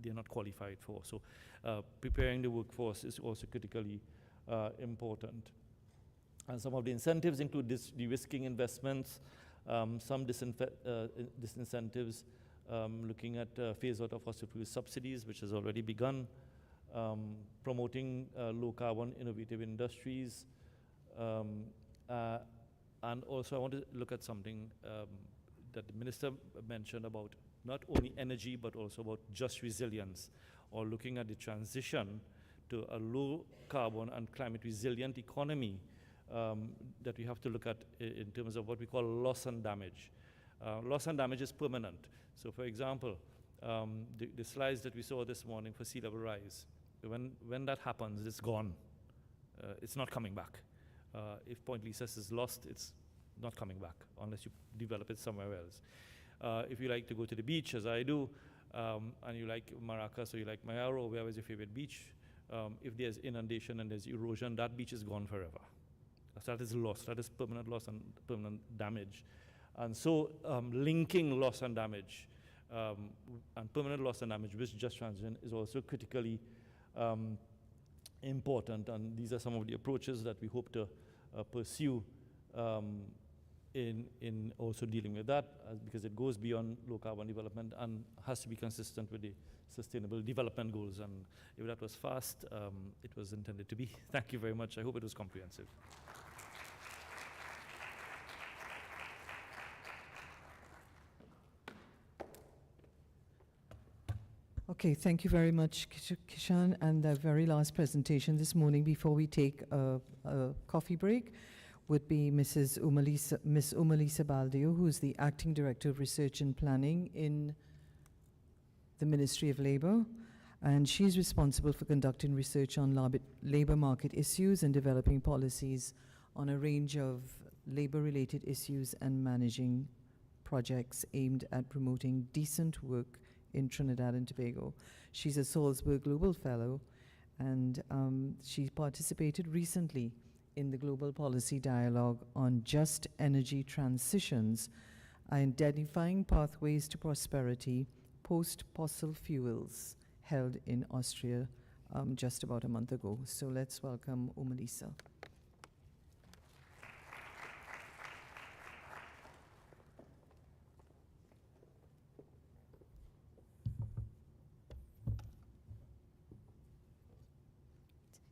they're not qualified for. So preparing the workforce is also critically important. And some of the incentives include de-risking investments, some disincentives, looking at phase out of fossil fuel subsidies, which has already begun, promoting low-carbon innovative industries, and also I want to look at something that the minister mentioned about not only energy, but also about just resilience, or looking at the transition to a low-carbon and climate-resilient economy that we have to look at in terms of what we call loss and damage. Loss and damage is permanent. So for example, the slides that we saw this morning for sea level rise, when that happens, it's gone. It's not coming back. If Point Lisas is lost, it's not coming back unless you develop it somewhere else. If you like to go to the beach, as I do, and you like Maracas or you like Mayaro, where is your favorite beach? If there's inundation and there's erosion, that beach is gone forever. So that is loss. That is permanent loss and permanent damage. And so linking loss and damage and permanent loss and damage with just transition is also critically important. And these are some of the approaches that we hope to pursue in also dealing with that, because it goes beyond low carbon development and has to be consistent with the Sustainable Development Goals. And if that was fast, it was intended to be. Thank you very much. I hope it was comprehensive. Okay, thank you very much, Kishan. And the very last presentation this morning before we take a coffee break would be Miss Umalisa Baldio, who is the Acting Director of Research and Planning in the Ministry of Labor, and she's responsible for conducting research on labor market issues and developing policies on a range of labor-related issues and managing projects aimed at promoting decent work in Trinidad and Tobago. She's a Salzburg Global Fellow, and she participated recently in the Global Policy Dialogue on Just Energy Transitions, Identifying Pathways to Prosperity Post-Fossil Fuels, held in Austria just about a month ago. So let's welcome Umalisa.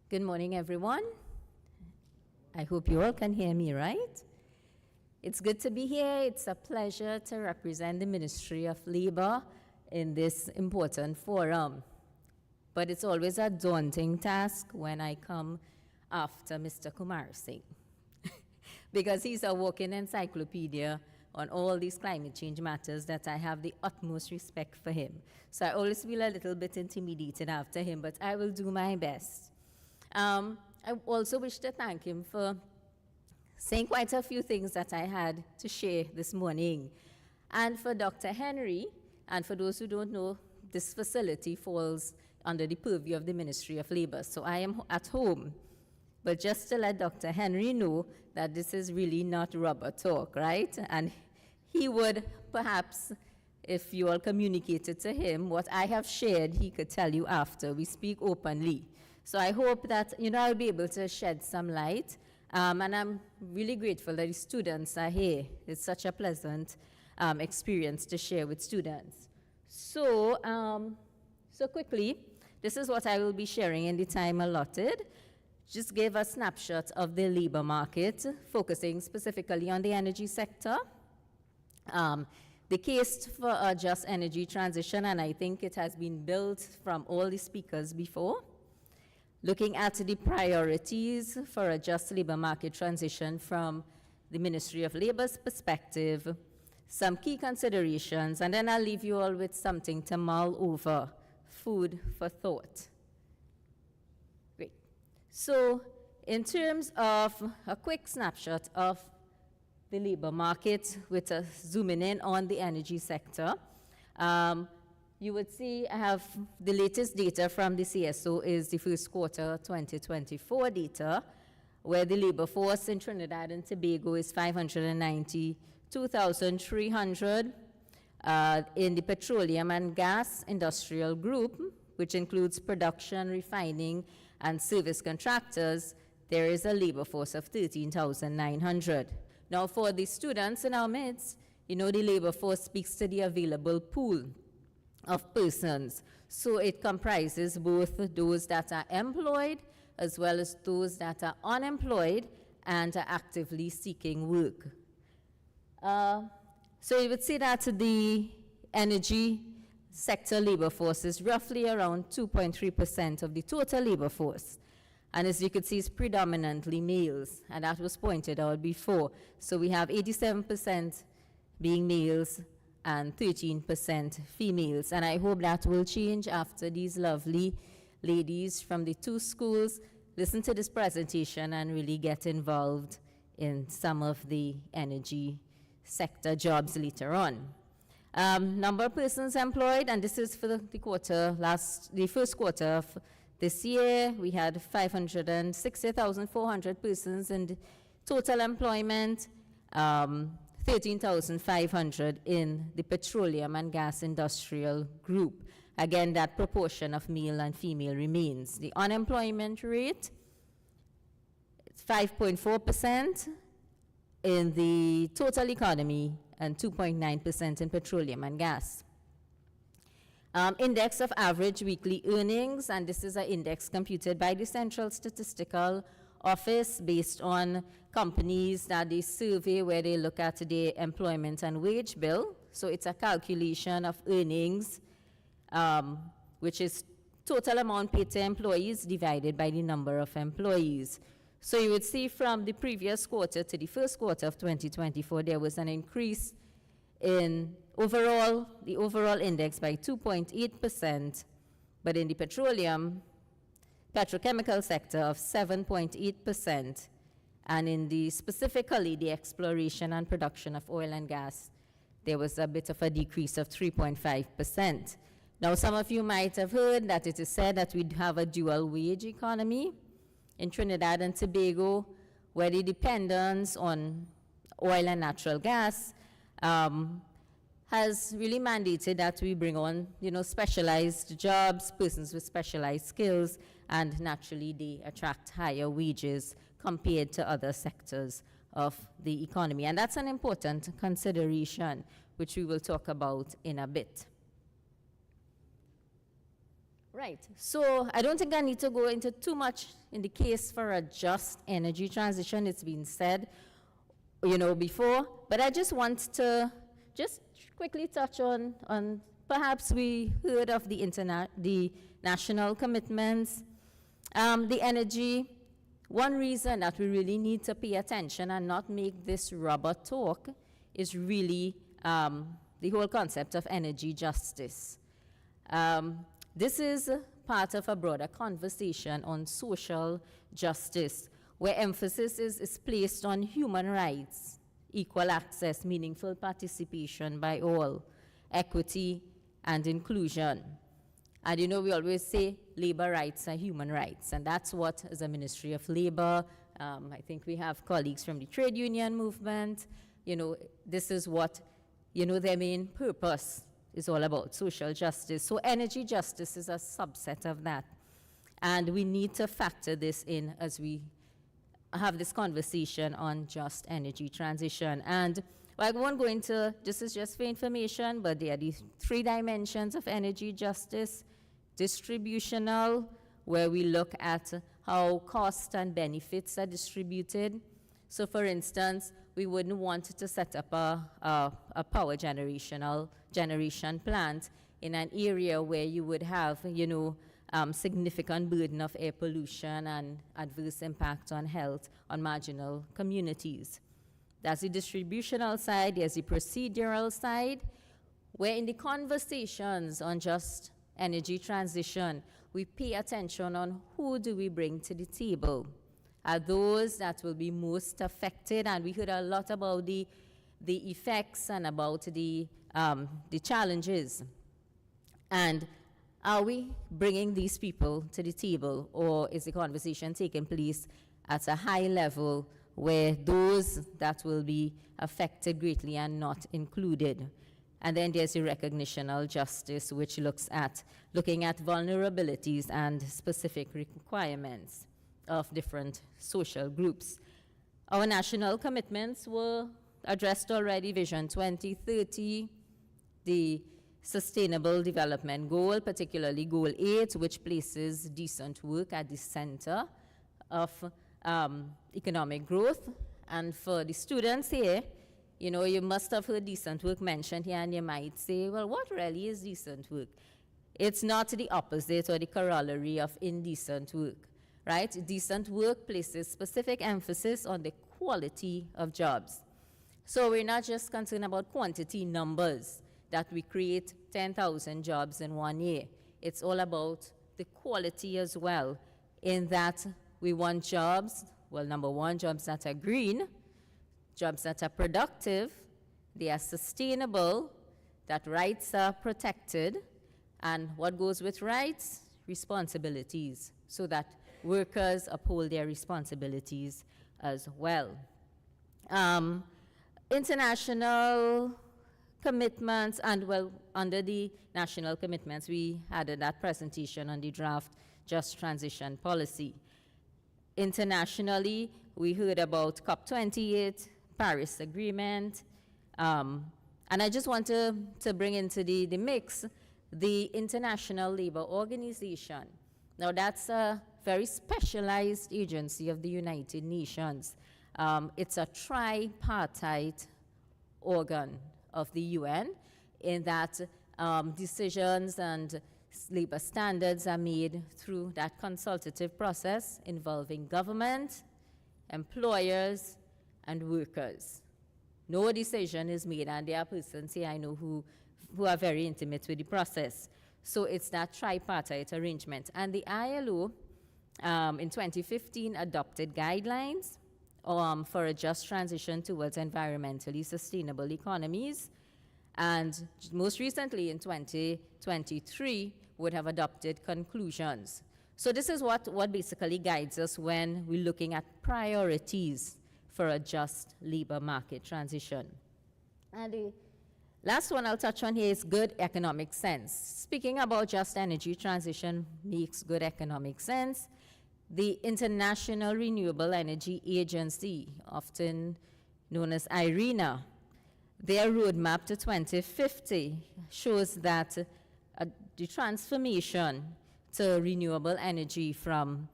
Good morning, everyone. I hope you all can hear me, right? It's good to be here. It's a pleasure to represent the Ministry of Labor in this important forum. But it's always a daunting task when I come after Mr. Kumar Singh, because he's a walking encyclopedia on all these climate change matters that I have the utmost respect for him. So I always feel a little bit intimidated after him, but I will do my best. I also wish to thank him for saying quite a few things that I had to share this morning. And for Dr. Henry, and for those who don't know, this facility falls under the purview of the Ministry of Labor. So I am at home. But just to let Dr. Henry know that this is really not rubber talk, right? And he would perhaps, if you all communicated to him what I have shared, he could tell you after. We speak openly. So I hope that, I'll be able to shed some light. And I'm really grateful that the students are here. It's such a pleasant experience to share with students. So, so quickly, this is what I will be sharing in the time allotted. Just give a snapshot of the labor market, focusing specifically on the energy sector. The case for a just energy transition, and I think it has been built from all the speakers before. Looking at the priorities for a just labor market transition from the Ministry of Labor's perspective, some key considerations, and then I'll leave you all with something to mull over, food for thought. Great. So in terms of a quick snapshot of the labor market with a zooming in on the energy sector, you would see I have the latest data from the CSO is the first quarter 2024 data, where the labor force in Trinidad and Tobago is 592,300. In the petroleum and gas industrial group, which includes production, refining, and service contractors, there is a labor force of 13,900. Now, for the students in our midst, the labor force speaks to the available pool of persons. So it comprises both those that are employed as well as those that are unemployed and are actively seeking work. So you would see that the energy sector labor force is roughly around 2.3% of the total labor force. And as you could see, it's predominantly males, and that was pointed out before. So we have 87% being males and 13% females. And I hope that will change after these lovely ladies from the two schools listen to this presentation and really get involved in some of the energy sector jobs later on. Number of persons employed, and this is for the first quarter of this year, we had 560,400 persons in total employment, 13,500 in the petroleum and gas industrial group. Again, that proportion of male and female remains. The unemployment rate is 5.4% in the total economy and 2.9% in petroleum and gas. Index of average weekly earnings, and this is an index computed by the Central Statistical Office based on companies that they survey where they look at their employment and wage bill. So it's a calculation of earnings, which is total amount paid to employees divided by the number of employees. So you would see from the previous quarter to the first quarter of 2024, there was an increase in the overall index by 2.8%, but in the petrochemical sector of 7.8%, and in the specifically the exploration and production of oil and gas, there was a bit of a decrease of 3.5%. Now, some of you might have heard that it is said that we'd have a dual wage economy in Trinidad and Tobago, where the dependence on oil and natural gas has really mandated that we bring on, specialized jobs, persons with specialized skills, and naturally they attract higher wages compared to other sectors of the economy. And that's an important consideration, which we will talk about in a bit. Right, so I don't think I need to go into too much in the case for a just energy transition. It's been said, before, but I just want to just quickly touch on perhaps we heard of the national commitments, the energy. One reason that we really need to pay attention and not make this rubber talk is really the whole concept of energy justice. This is part of a broader conversation on social justice, where emphasis is placed on human rights, equal access, meaningful participation by all, equity, and inclusion. And we always say labor rights are human rights, and that's what, as a Ministry of Labor, I think we have colleagues from the trade union movement, this is what, their main purpose is all about, social justice. So energy justice is a subset of that. And we need to factor this in as we have this conversation on just energy transition. And I won't go into, this is just for information, but there are these 3 dimensions of energy justice: distributional, where we look at how costs and benefits are distributed. So for instance, we wouldn't want to set up a power generation plant in an area where you would have, significant burden of air pollution and adverse impact on health on marginal communities. That's the distributional side. There's the procedural side, where in the conversations on just energy transition, we pay attention on who do we bring to the table. Are those that will be most affected? And we heard a lot about the effects and about the challenges. And are we bringing these people to the table, or is the conversation taking place at a high level where those that will be affected greatly are not included? And then there's the recognitional justice, which looking at vulnerabilities and specific requirements of different social groups. Our national commitments were addressed already: Vision 2030, the Sustainable Development Goal, particularly Goal 8, which places decent work at the center of economic growth. And for the students here, you must have heard decent work mentioned here, and you might say, well, what really is decent work? It's not the opposite or the corollary of indecent work, right? Decent work places specific emphasis on the quality of jobs. So we're not just concerned about quantity numbers, that we create 10,000 jobs in 1 year. It's all about the quality as well, in that we want jobs, well, number one, jobs that are green, jobs that are productive, they are sustainable, that rights are protected, and what goes with rights? Responsibilities, so that workers uphold their responsibilities as well. International commitments, and well, under the national commitments, we had that presentation on the draft Just Transition Policy. Internationally, we heard about COP28, Paris Agreement, and I just want to bring into the mix the International Labour Organization. Now, that's a very specialized agency of the United Nations. It's a tripartite organ of the UN, in that decisions and labor standards are made through that consultative process involving government, employers, and workers. no decision is made, and there are persons here I know who are very intimate with the process. So it's that tripartite arrangement. And the ILO in 2015 adopted guidelines for a just transition towards environmentally sustainable economies. And most recently in 2023 would have adopted conclusions. So this is what basically guides us when we're looking at priorities for a just labor market transition. And the last one I'll touch on here is good economic sense. Speaking about just energy transition makes good economic sense. The International Renewable Energy Agency, often known as IRENA, their roadmap to 2050 shows that the transformation to renewable energy from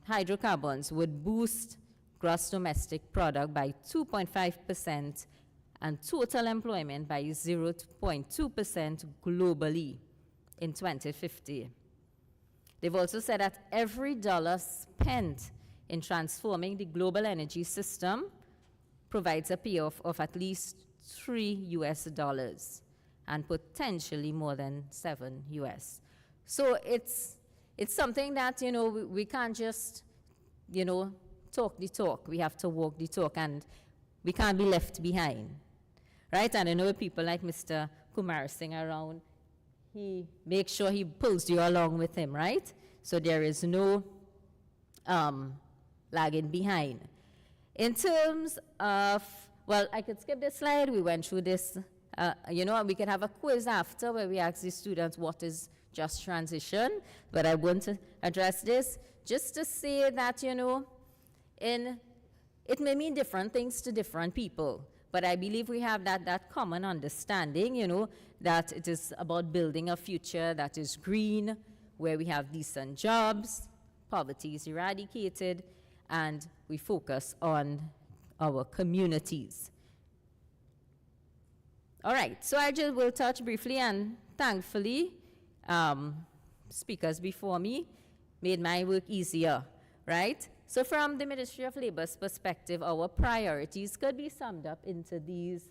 hydrocarbons would boost gross domestic product by 2.5% and total employment by 0.2% globally in 2050. They've also said that every dollar spent in transforming the global energy system provides a payoff of at least $3 and potentially more than $7. So it's something that, you know, we can't just, you know, talk the talk. We have to walk the talk, and we can't be left behind, right? And I know people like Mr. Kumar Singh around, he makes sure he pulls you along with him, right? So there is no lagging behind. In terms of, well, I could skip this slide. We went through this. You know, we can have a quiz after where we ask the students what is just transition, but I want to address this just to say that, you know, it may mean different things to different people, but I believe we have that common understanding, you know, that it is about building a future that is green, where we have decent jobs, poverty is eradicated, and we focus on our communities. All right, so I just will touch briefly, and thankfully, speakers before me made my work easier, right? So from the Ministry of Labor's perspective, our priorities could be summed up into these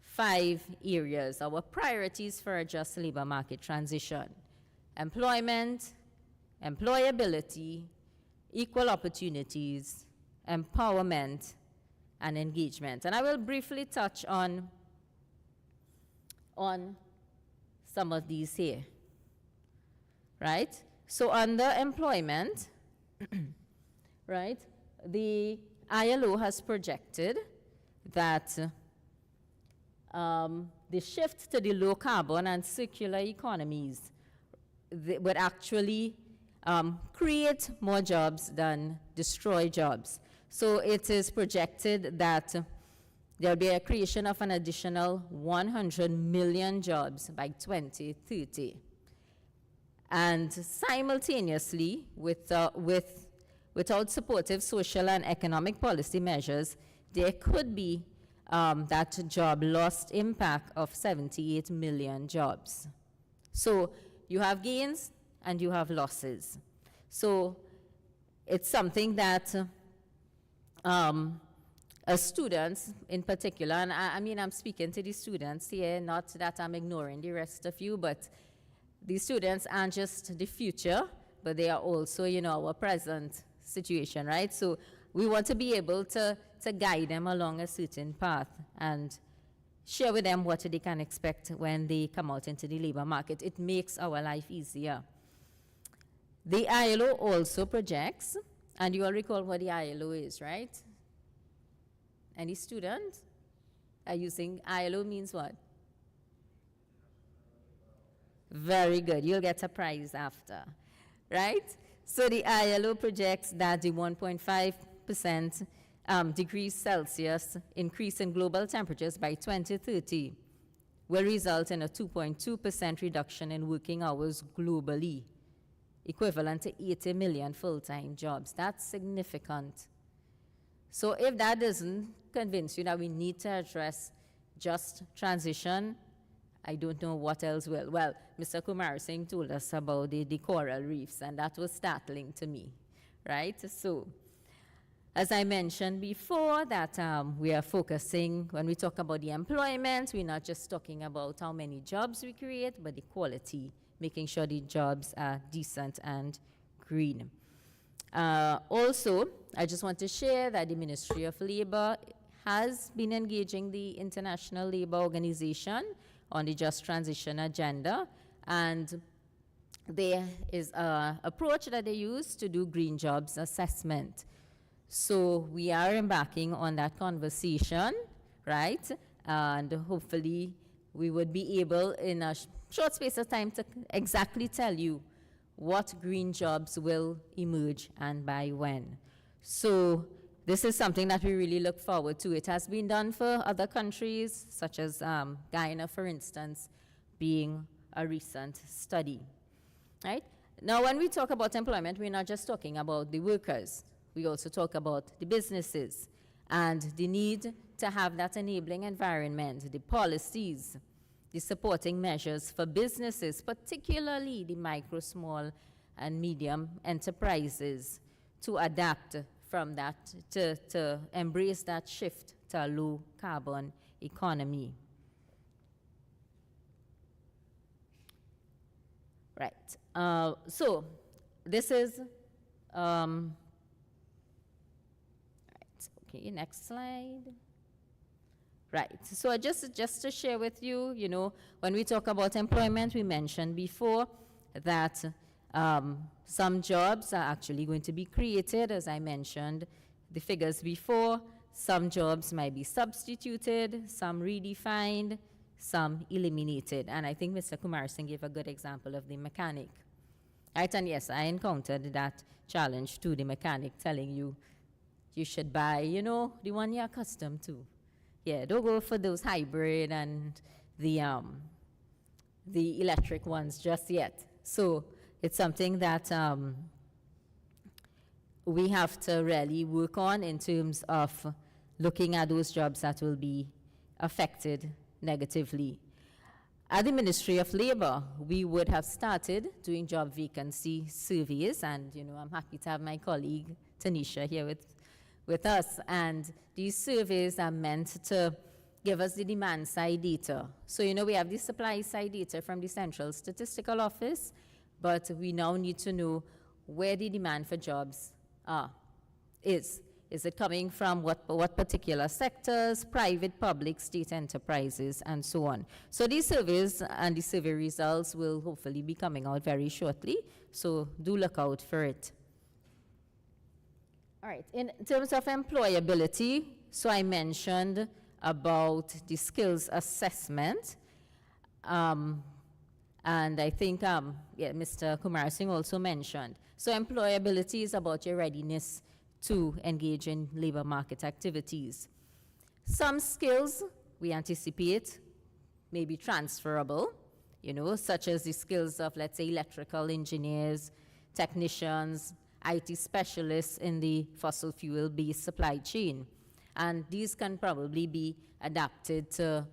5 areas. Our priorities for a just labor market transition: employment, employability, equal opportunities, empowerment, and engagement. And I will briefly touch on some of these here, right? So under employment, right, the ILO has projected that the shift to the low carbon and circular economies would actually create more jobs than destroy jobs. So it is projected that there'll be a creation of an additional 100 million jobs by 2030. And simultaneously, without supportive social and economic policy measures, there could be that job loss impact of 78 million jobs. So you have gains and you have losses. So it's something that students in particular, and I mean I'm speaking to the students here, not that I'm ignoring the rest of you, but the students aren't just the future, but they are also, you know, our present situation, right? So we want to be able to guide them along a certain path and share with them what they can expect when they come out into the labor market. It makes our life easier. The ILO also projects, and you all recall what the ILO is, right? Any student are using ILO means what? Very good. You'll get a prize after, right? So the ILO projects that the 1.5% degrees Celsius increase in global temperatures by 2030 will result in a 2.2% reduction in working hours globally, equivalent to 80 million full-time jobs. That's significant. So if that doesn't convince you that we need to address just transition, I don't know what else will. Well, Mr. Kumar Singh told us about the coral reefs, and that was startling to me, right? So As I mentioned before, that we are focusing, when we talk about the employment, we're not just talking about how many jobs we create, but the quality, making sure the jobs are decent and green. Also, I just want to share that the Ministry of Labor has been engaging the International Labor Organization on the Just Transition agenda, and there is an approach that they use to do green jobs assessment. So we are embarking on that conversation, right? And hopefully we would be able in a short space of time to exactly tell you what green jobs will emerge and by when. So this is something that we really look forward to. It has been done for other countries, such as Guyana, for instance, being a recent study, right? Now, when we talk about employment, we're not just talking about the workers. We also talk about the businesses and the need to have that enabling environment, the policies, the supporting measures for businesses, particularly the micro, small, and medium enterprises, to adapt from that, to embrace that shift to a low carbon economy. Right. So this is, right. Okay, next slide. Right, so just to share with you, you know, when we talk about employment, we mentioned before that some jobs are actually going to be created, as I mentioned the figures before. Some jobs might be substituted, some redefined, some eliminated. And I think Mr. Kumar Singh gave a good example of the mechanic. Right, and yes, I encountered that challenge too, the mechanic telling you, you should buy, you know, the one you're accustomed to. Yeah, don't go for those hybrid and the electric ones just yet. So it's something that we have to really work on in terms of looking at those jobs that will be affected negatively. At the Ministry of Labor, we would have started doing job vacancy surveys, and you know, I'm happy to have my colleague Tanisha here with us, and these surveys are meant to give us the demand side data. So, you know, we have the supply side data from the Central Statistical Office, but we now need to know where the demand for jobs is. Is it coming from what particular sectors, private, public, state enterprises, and so on. So these surveys and the survey results will hopefully be coming out very shortly, so do look out for it. All right, in terms of employability, so I mentioned about the skills assessment. And I think yeah, Mr. Kumar Singh also mentioned. So employability is about your readiness to engage in labor market activities. Some skills we anticipate may be transferable, you know, such as the skills of, let's say, electrical engineers, technicians, IT specialists in the fossil fuel-based supply chain. And these can probably be adapted to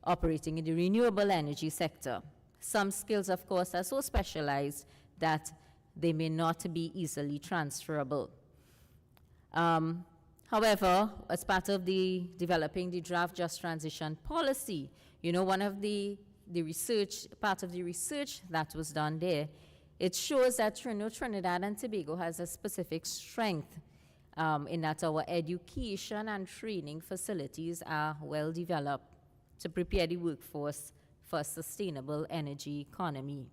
operating in the renewable energy sector. Some skills, of course, are so specialized that they may not be easily transferable. However, as part of developing the draft Just Transition policy, you know, one of the research, part of the research that was done there, it shows that Trinidad and Tobago has a specific strength in that our education and training facilities are well developed to prepare the workforce for a sustainable energy economy.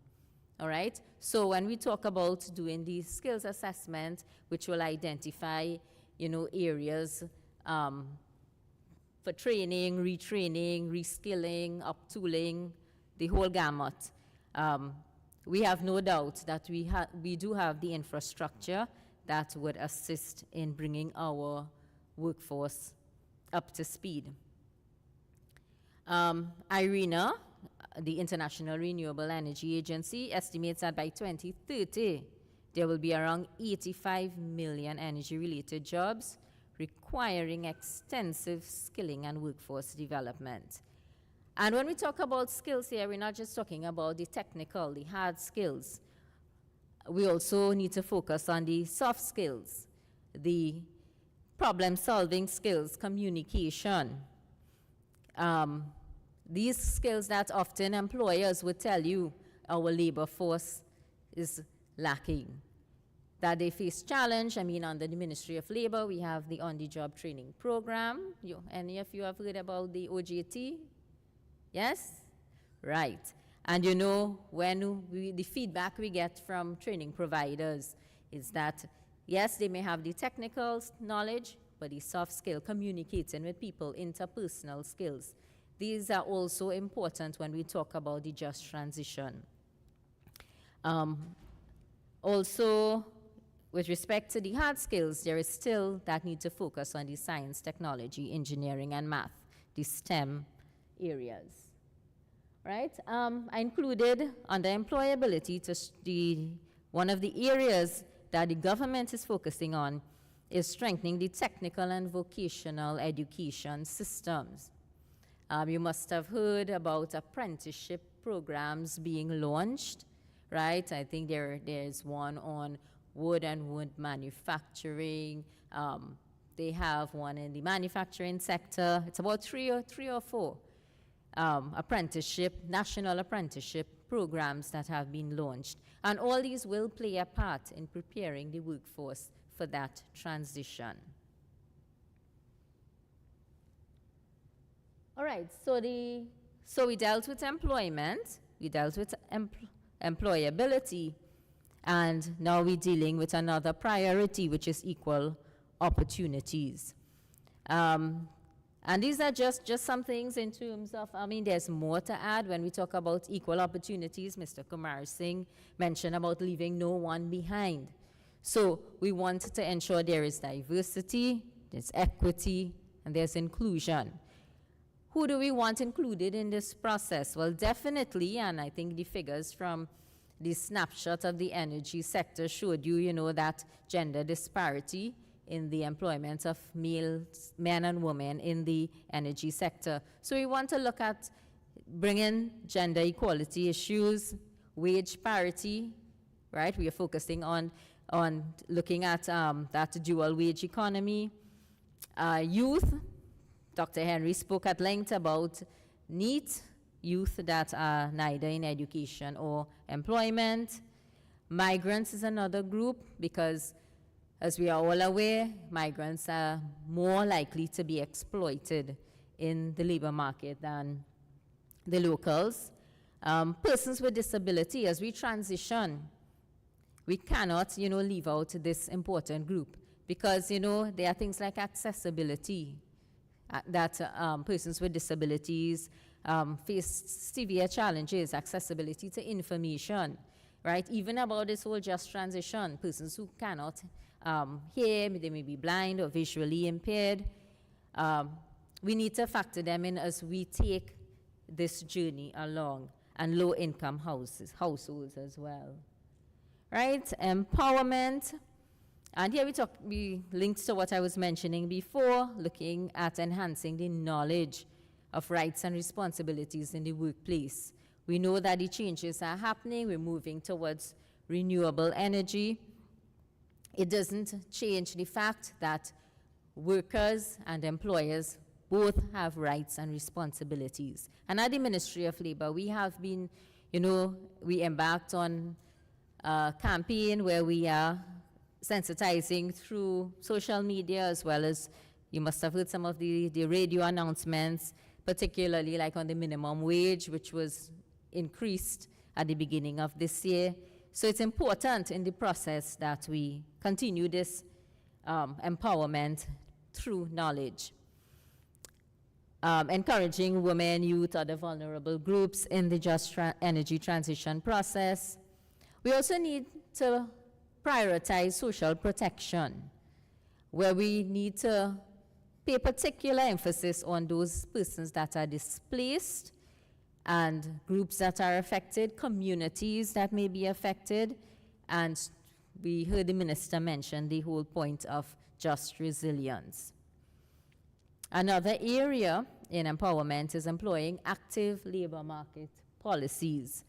All right? So when we talk about doing the skills assessment, which will identify, you know, areas for training, retraining, reskilling, uptooling, the whole gamut, we have no doubt that we do have the infrastructure that would assist in bringing our workforce up to speed. IRENA, the International Renewable Energy Agency, estimates that by 2030, there will be around 85 million energy-related jobs requiring extensive skilling and workforce development. And when we talk about skills here, we're not just talking about the technical, the hard skills. We also need to focus on the soft skills, the problem-solving skills, communication. These skills that often employers would tell you our labor force is lacking. That they face challenge. I mean, under the Ministry of Labor, we have the on-the-job training program. Any of you have heard about the OJT? Yes? Right. And you know, the feedback we get from training providers is that, yes, they may have the technical knowledge, but the soft skill, communicating with people, interpersonal skills, these are also important when we talk about the just transition. Also, with respect to the hard skills, there is still that need to focus on the science, technology, engineering, and math, the STEM areas. Right? I included under employability one of the areas that the government is focusing on is strengthening the technical and vocational education systems. You must have heard about apprenticeship programs being launched, right? I think there's one on wood and wood manufacturing. They have one in the manufacturing sector. It's about three or four national apprenticeship programs that have been launched. And all these will play a part in preparing the workforce for that transition. All right, so we dealt with employment, we dealt with employability, and now we're dealing with another priority, which is equal opportunities. And these are just some things in terms of, I mean, there's more to add when we talk about equal opportunities. Mr. Kumar Singh mentioned about leaving no one behind. So we want to ensure there is diversity, there's equity, and there's inclusion. Who do we want included in this process? Well, definitely, and I think the figures from the snapshot of the energy sector showed you, that gender disparity in the employment of men and women in the energy sector. So we want to look at bringing gender equality issues, wage parity, right? We are focusing on looking at that dual wage economy. Youth, Dr. Henry spoke at length about NEET, youth that are neither in education or employment. Migrants is another group because, as we are all aware, migrants are more likely to be exploited in the labor market than the locals. Persons with disability, as we transition, we cannot, leave out this important group because, there are things like accessibility that persons with disabilities face severe challenges, accessibility to information, right? Even about this whole just transition, persons who cannot hear, they may be blind or visually impaired. We need to factor them in as we take this journey along, and low-income households as well. Right? Empowerment. And here we linked to what I was mentioning before, looking at enhancing the knowledge of rights and responsibilities in the workplace. We know that the changes are happening. We're moving towards renewable energy. It doesn't change the fact that workers and employers both have rights and responsibilities. And at the Ministry of Labor, we have been, we embarked on a campaign where we are sensitizing through social media, as well as, you must have heard some of the radio announcements, particularly like on the minimum wage, which was increased at the beginning of this year. So it's important in the process that we continue this empowerment through knowledge. Encouraging women, youth, other vulnerable groups in the just energy transition process. We also need to prioritize social protection, where we need to pay particular emphasis on those persons that are displaced and groups that are affected, communities that may be affected, and we heard the minister mention the whole point of just resilience. Another area in empowerment is employing active labor market policies,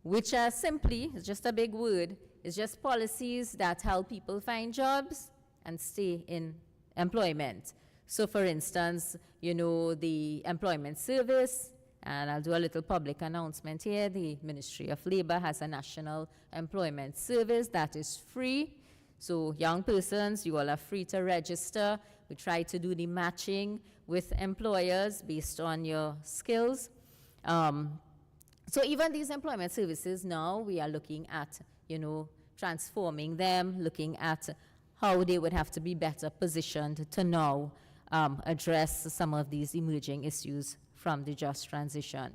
which are simply, it's just a big word, it's just policies that help people find jobs and stay in employment. So for instance, you know, the employment service, and I'll do a little public announcement here, the Ministry of Labor has a national employment service that is free. So young persons, you all are free to register. We try to do the matching with employers based on your skills. So even these employment services now, we are looking at, you know, transforming them, looking at how they would have to be better positioned to now address some of these emerging issues from the just transition.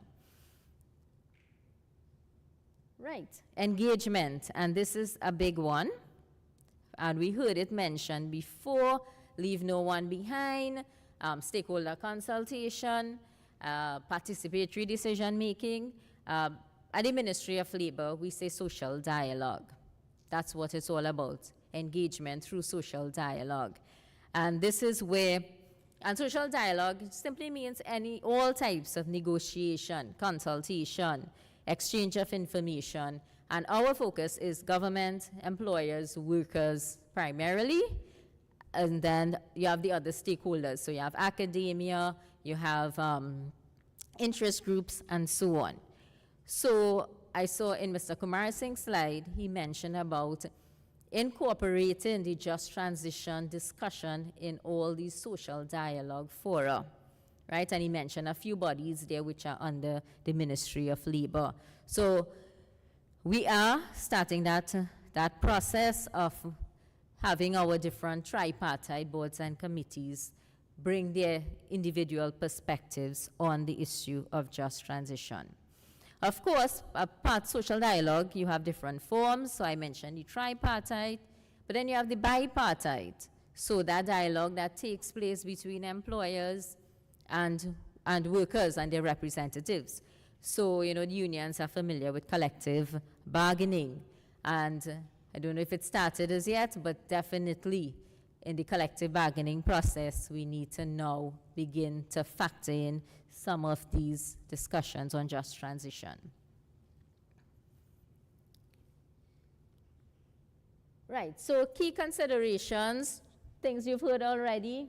Right, engagement, and this is a big one. And we heard it mentioned before, leave no one behind, stakeholder consultation, participatory decision making. At the Ministry of Labor, we say social dialogue. That's what it's all about, engagement through social dialogue. And this is where, and social dialogue simply means all types of negotiation, consultation, exchange of information. And our focus is government, employers, workers primarily, and then you have the other stakeholders. So you have academia, you have interest groups, and so on. So I saw in Mr. Kumar Singh's slide, he mentioned about incorporating the just transition discussion in all these social dialogue fora, right? And he mentioned a few bodies there which are under the Ministry of Labor. So we are starting that process of having our different tripartite boards and committees bring their individual perspectives on the issue of just transition. Of course, part social dialogue, you have different forms. So I mentioned the tripartite, but then you have the bipartite. So that dialogue that takes place between employers and workers and their representatives. So, you know, the unions are familiar with collective bargaining. And I don't know if it started as yet, but definitely in the collective bargaining process, we need to now begin to factor in some of these discussions on just transition. Right, so key considerations, things you've heard already,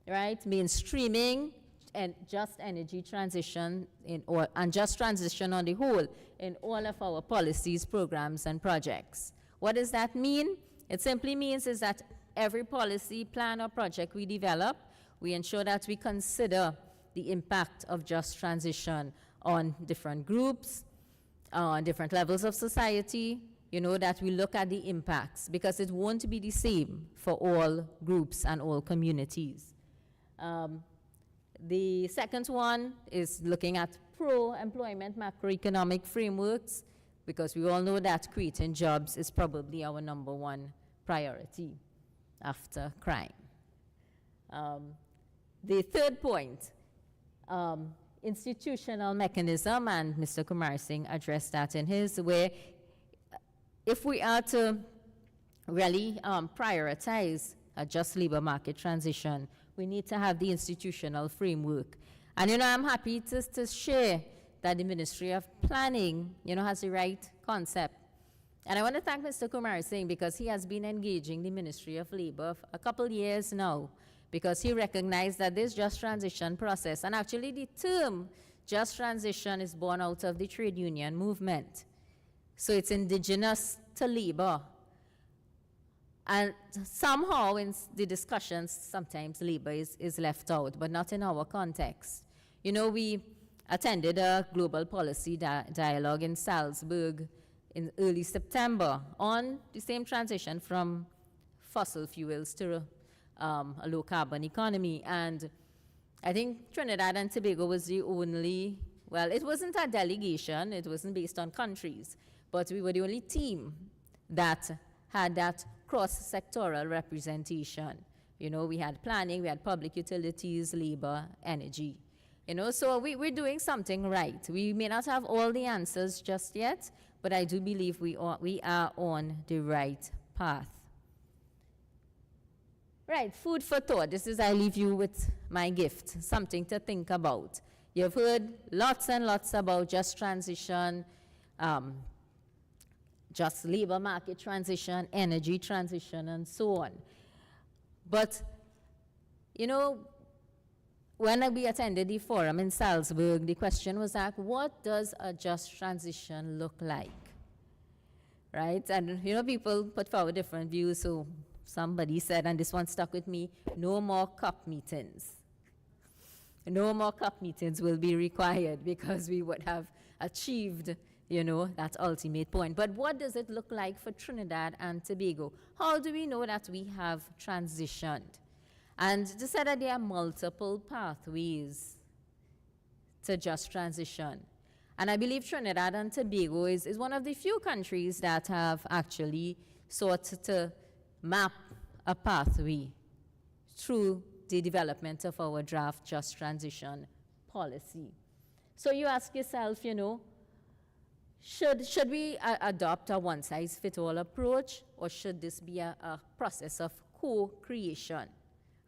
right? Mainstreaming and just energy transition and just transition on the whole in all of our policies, programs, and projects. What does that mean? It simply means is that every policy, plan, or project we develop, we ensure that we consider the impact of just transition on different groups, on different levels of society, you know, that we look at the impacts, because it won't be the same for all groups and all communities. The second one is looking at pro-employment macroeconomic frameworks, because we all know that creating jobs is probably our #1 priority after crime. The third point, institutional mechanism, and Mr. Kumar Singh addressed that in his, where if we are to really prioritize a just labor market transition, we need to have the institutional framework. And, you know, I'm happy to share that the Ministry of Planning, you know, has the right concept. And I want to thank Mr. Kumar Singh because he has been engaging the Ministry of Labor for a couple years now, because he recognized that this just transition process, and actually the term just transition is born out of the trade union movement. So it's indigenous to labor. And somehow in the discussions, sometimes labor is left out, but not in our context. You know, we attended a global policy dialogue in Salzburg in early September on the same transition from fossil fuels to a low carbon economy. And I think Trinidad and Tobago was the only, well, it wasn't a delegation, it wasn't based on countries, but we were the only team that had that cross-sectoral representation. You know, we had planning, we had public utilities, labor, energy. You know, so we're doing something right. We may not have all the answers just yet, but I do believe we are on the right path. Right, food for thought. This is, I leave you with my gift, something to think about. You've heard lots and lots about just transition, just labor market transition, energy transition, and so on. But you know, when we attended the forum in Salzburg, the question was asked, what does a just transition look like? Right? And, you know, people put forward different views. So somebody said, and this one stuck with me, no more COP meetings. No more COP meetings will be required because we would have achieved, you know, that ultimate point. But what does it look like for Trinidad and Tobago? How do we know that we have transitioned? And to say that there are multiple pathways to just transition. And I believe Trinidad and Tobago is one of the few countries that have actually sought to map a pathway through the development of our draft just transition policy. So you ask yourself, you know, should we adopt a one-size-fits-all approach, or should this be a process of co-creation,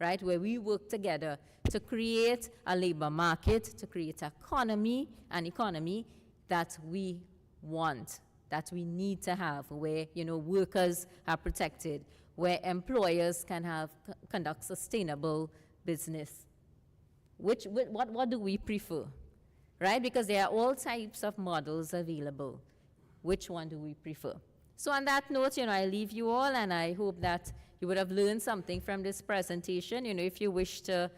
right, where we work together to create a labor market, to create an economy that we want, that we need to have, where, you know, workers are protected, where employers can conduct sustainable business. What do we prefer, right? Because there are all types of models available. Which one do we prefer? So on that note, you know, I leave you all, and I hope that you would have learned something from this presentation. You know, if you wish to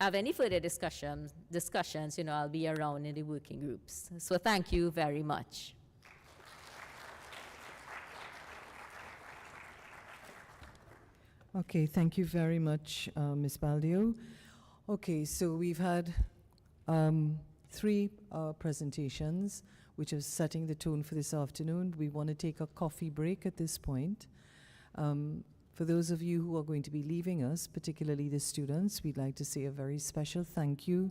have any further discussions, you know, I'll be around in the working groups. So thank you very much. Okay, thank you very much, Ms. Baldio. Okay, so we've had three presentations, which is setting the tone for this afternoon. We want to take a coffee break at this point. For those of you who are going to be leaving us, particularly the students, we'd like to say a very special thank you.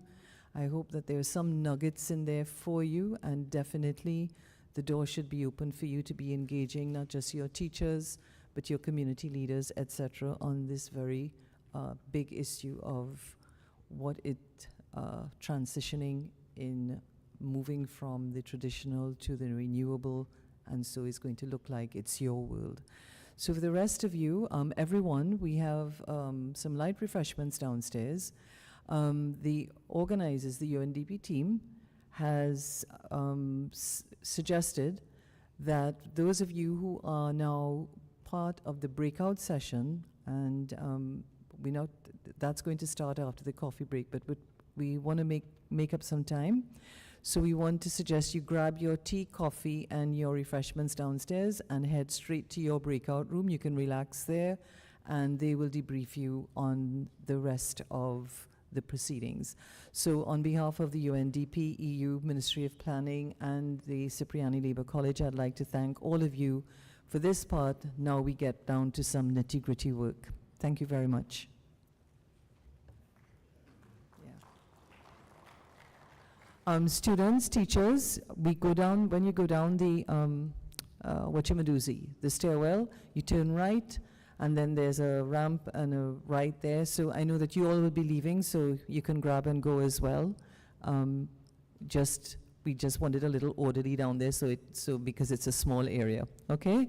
I hope that there are some nuggets in there for you, and definitely the door should be open for you to be engaging not just your teachers, but your community leaders, etc., on this very big issue of what transitioning in moving from the traditional to the renewable, and so is going to look like it's your world. So for the rest of you, everyone, we have some light refreshments downstairs. The organizers, the UNDP team, has suggested that those of you who are now part of the breakout session, and that's going to start after the coffee break, but we want to make up some time. So we want to suggest you grab your tea, coffee, and your refreshments downstairs and head straight to your breakout room. You can relax there, and they will debrief you on the rest of the proceedings. So on behalf of the UNDP, EU, Ministry of Planning, and the Cipriani Labour College, I'd like to thank all of you for this part. Now we get down to some nitty-gritty work. Thank you very much. Students, teachers, when you go down the the stairwell, you turn right, and then there's a ramp and a right there. So I know that you all will be leaving, so you can grab and go as well. We just wanted a little orderly down there, so because it's a small area. Okay.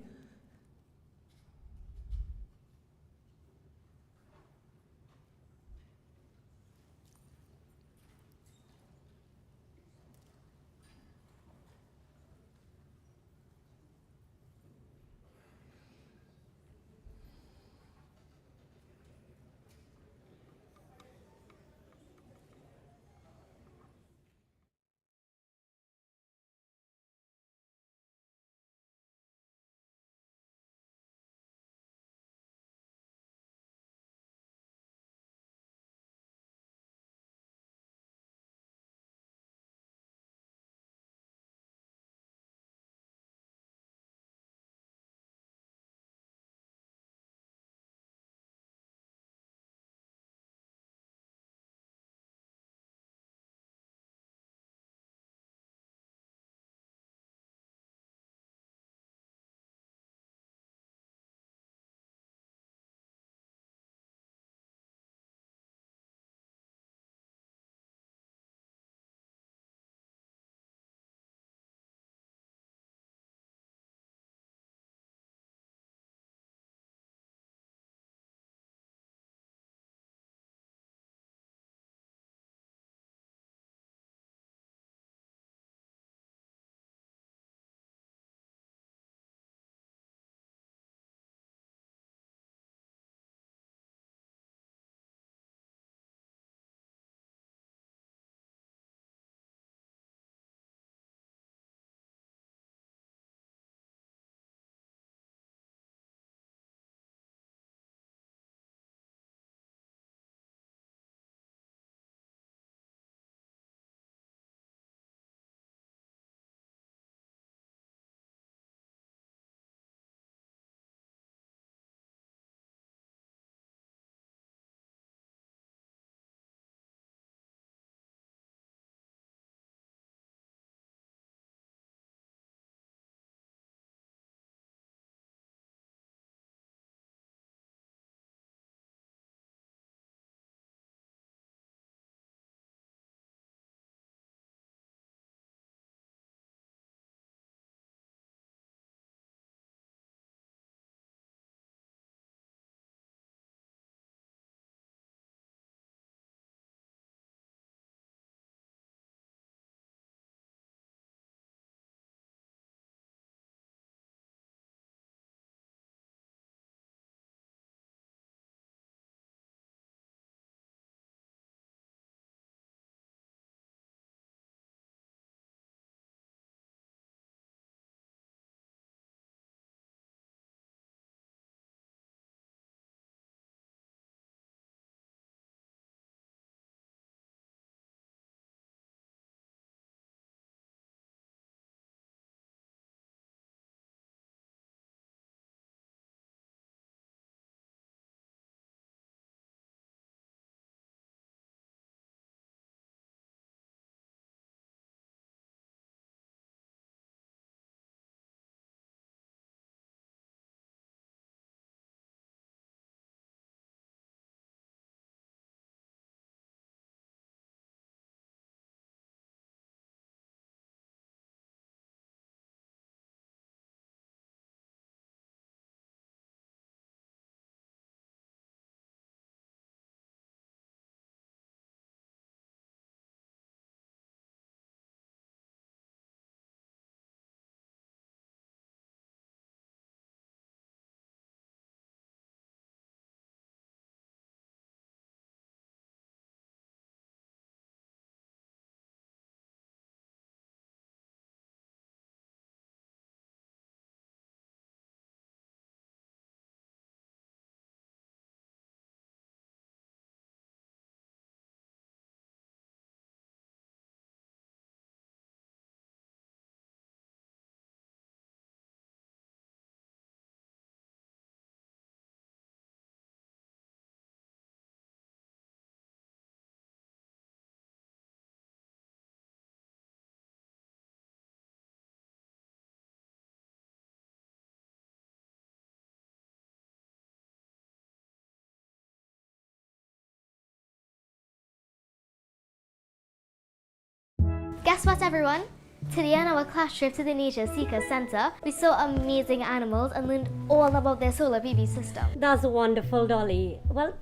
Guess what, everyone? Today on our class trip to the Nature Seeker Center, we saw amazing animals and learned all about their solar PV system. That's wonderful, Dolly. Well,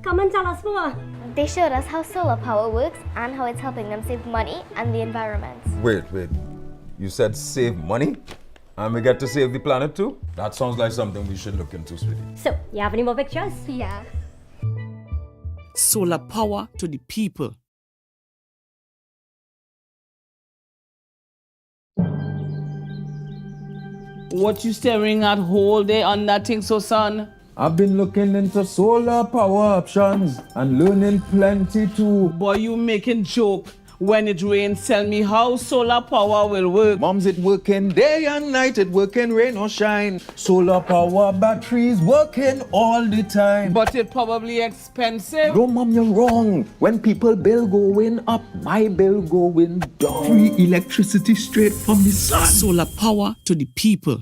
come and tell us more. They showed us how solar power works and how it's helping them save money and the environment. Wait. You said save money? And we get to save the planet too? That sounds like something we should look into, sweetie. So, you have any more pictures? Yeah. Solar power to the people. What you staring at whole day on that thing, so son? I've been looking into solar power options and learning plenty too. Boy, you making joke. When it rains, tell me how solar power will work. Mom's it working day and night, it working rain or shine. Solar power batteries working all the time. But it probably expensive. No, Mom, you're wrong. When people bill going up, my bill going down. Free electricity straight from the sun. Solar power to the people.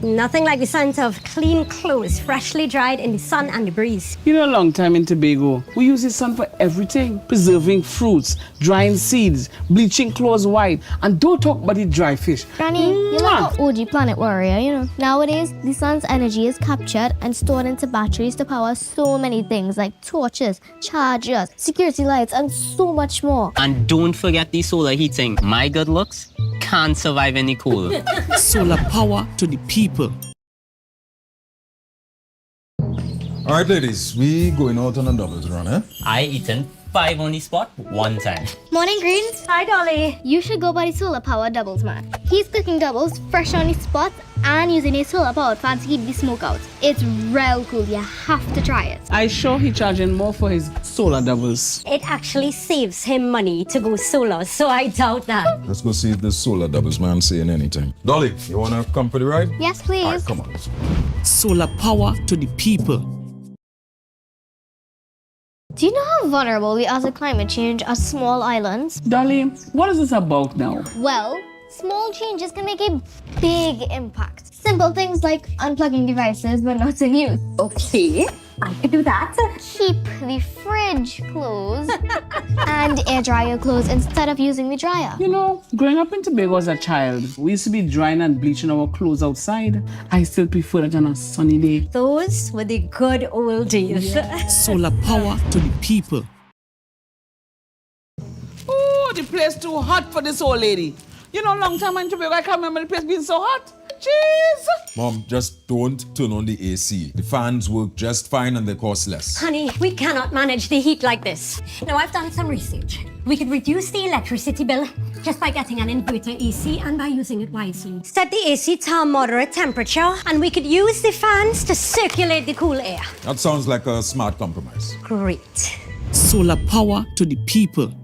Nothing like the scent of clean clothes, freshly dried in the sun and the breeze. You know, a long time in Tobago, we use the sun for everything. Preserving fruits, drying seeds, bleaching clothes white, and don't talk about the dry fish. Granny, you're like an OG planet warrior, you know. Nowadays, the sun's energy is captured and stored into batteries to power so many things like torches, chargers, security lights, and so much more. And don't forget the solar heating. My good looks can't survive any cold. Solar power to the people. All right, ladies, we going out on a doubles run, eh? I eaten 5 on the spot one time. Morning, Greens. Hi, Dolly. You should go by the solar power doubles man. He's cooking doubles fresh on the spot and using a solar powered fan to keep the smoke out. It's real cool. You have to try it. I sure he charging more for his solar doubles. It actually saves him money to go solar, so I doubt that. Let's go see if this solar doubles man saying anything. Dolly, you wanna come for the ride? Yes, please. All right, come on. Solar power to the people. Do you know how vulnerable we are to climate change as small islands? Dolly, what is this about now? Well, small changes can make a big impact. Simple things like unplugging devices when not in use. Okay, I could do that. Keep the fridge closed and air dry your clothes instead of using the dryer. You know, growing up in Tobago as a child, we used to be drying and bleaching our clothes outside. I still prefer it on a sunny day. Those were the good old days. Solar power to the people. Oh, the place too hot for this old lady. You know, long time in Tobago, I can't remember the place being so hot. Jeez! Mom, just don't turn on the AC. The fans work just fine and they cost less. Honey, we cannot manage the heat like this. Now, I've done some research. We could reduce the electricity bill just by getting an inverter AC and by using it wisely. Set the AC to a moderate temperature, and we could use the fans to circulate the cool air. That sounds like a smart compromise. Great. Solar power to the people.